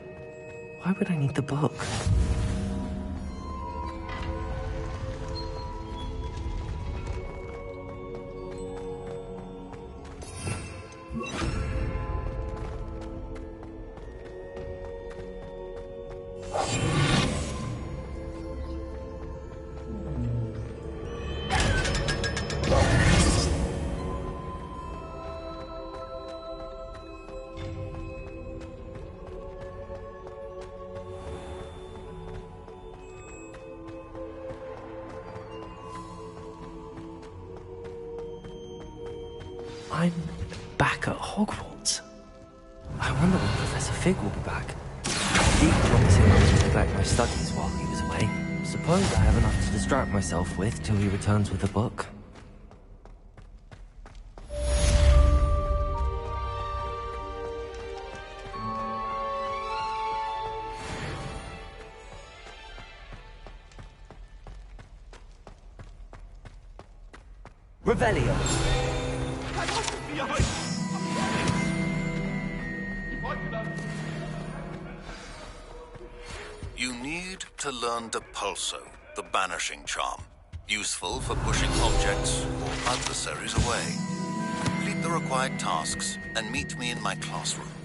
Why would I need the book? I'm back at Hogwarts. I wonder when Professor Fig will be back. He promised him not to neglect my studies while he was away. Suppose I have enough to distract myself with till he returns with a book. Revelio. You need to learn Depulso, the banishing charm. Useful for pushing objects or adversaries away. Complete the required tasks and meet me in my classroom.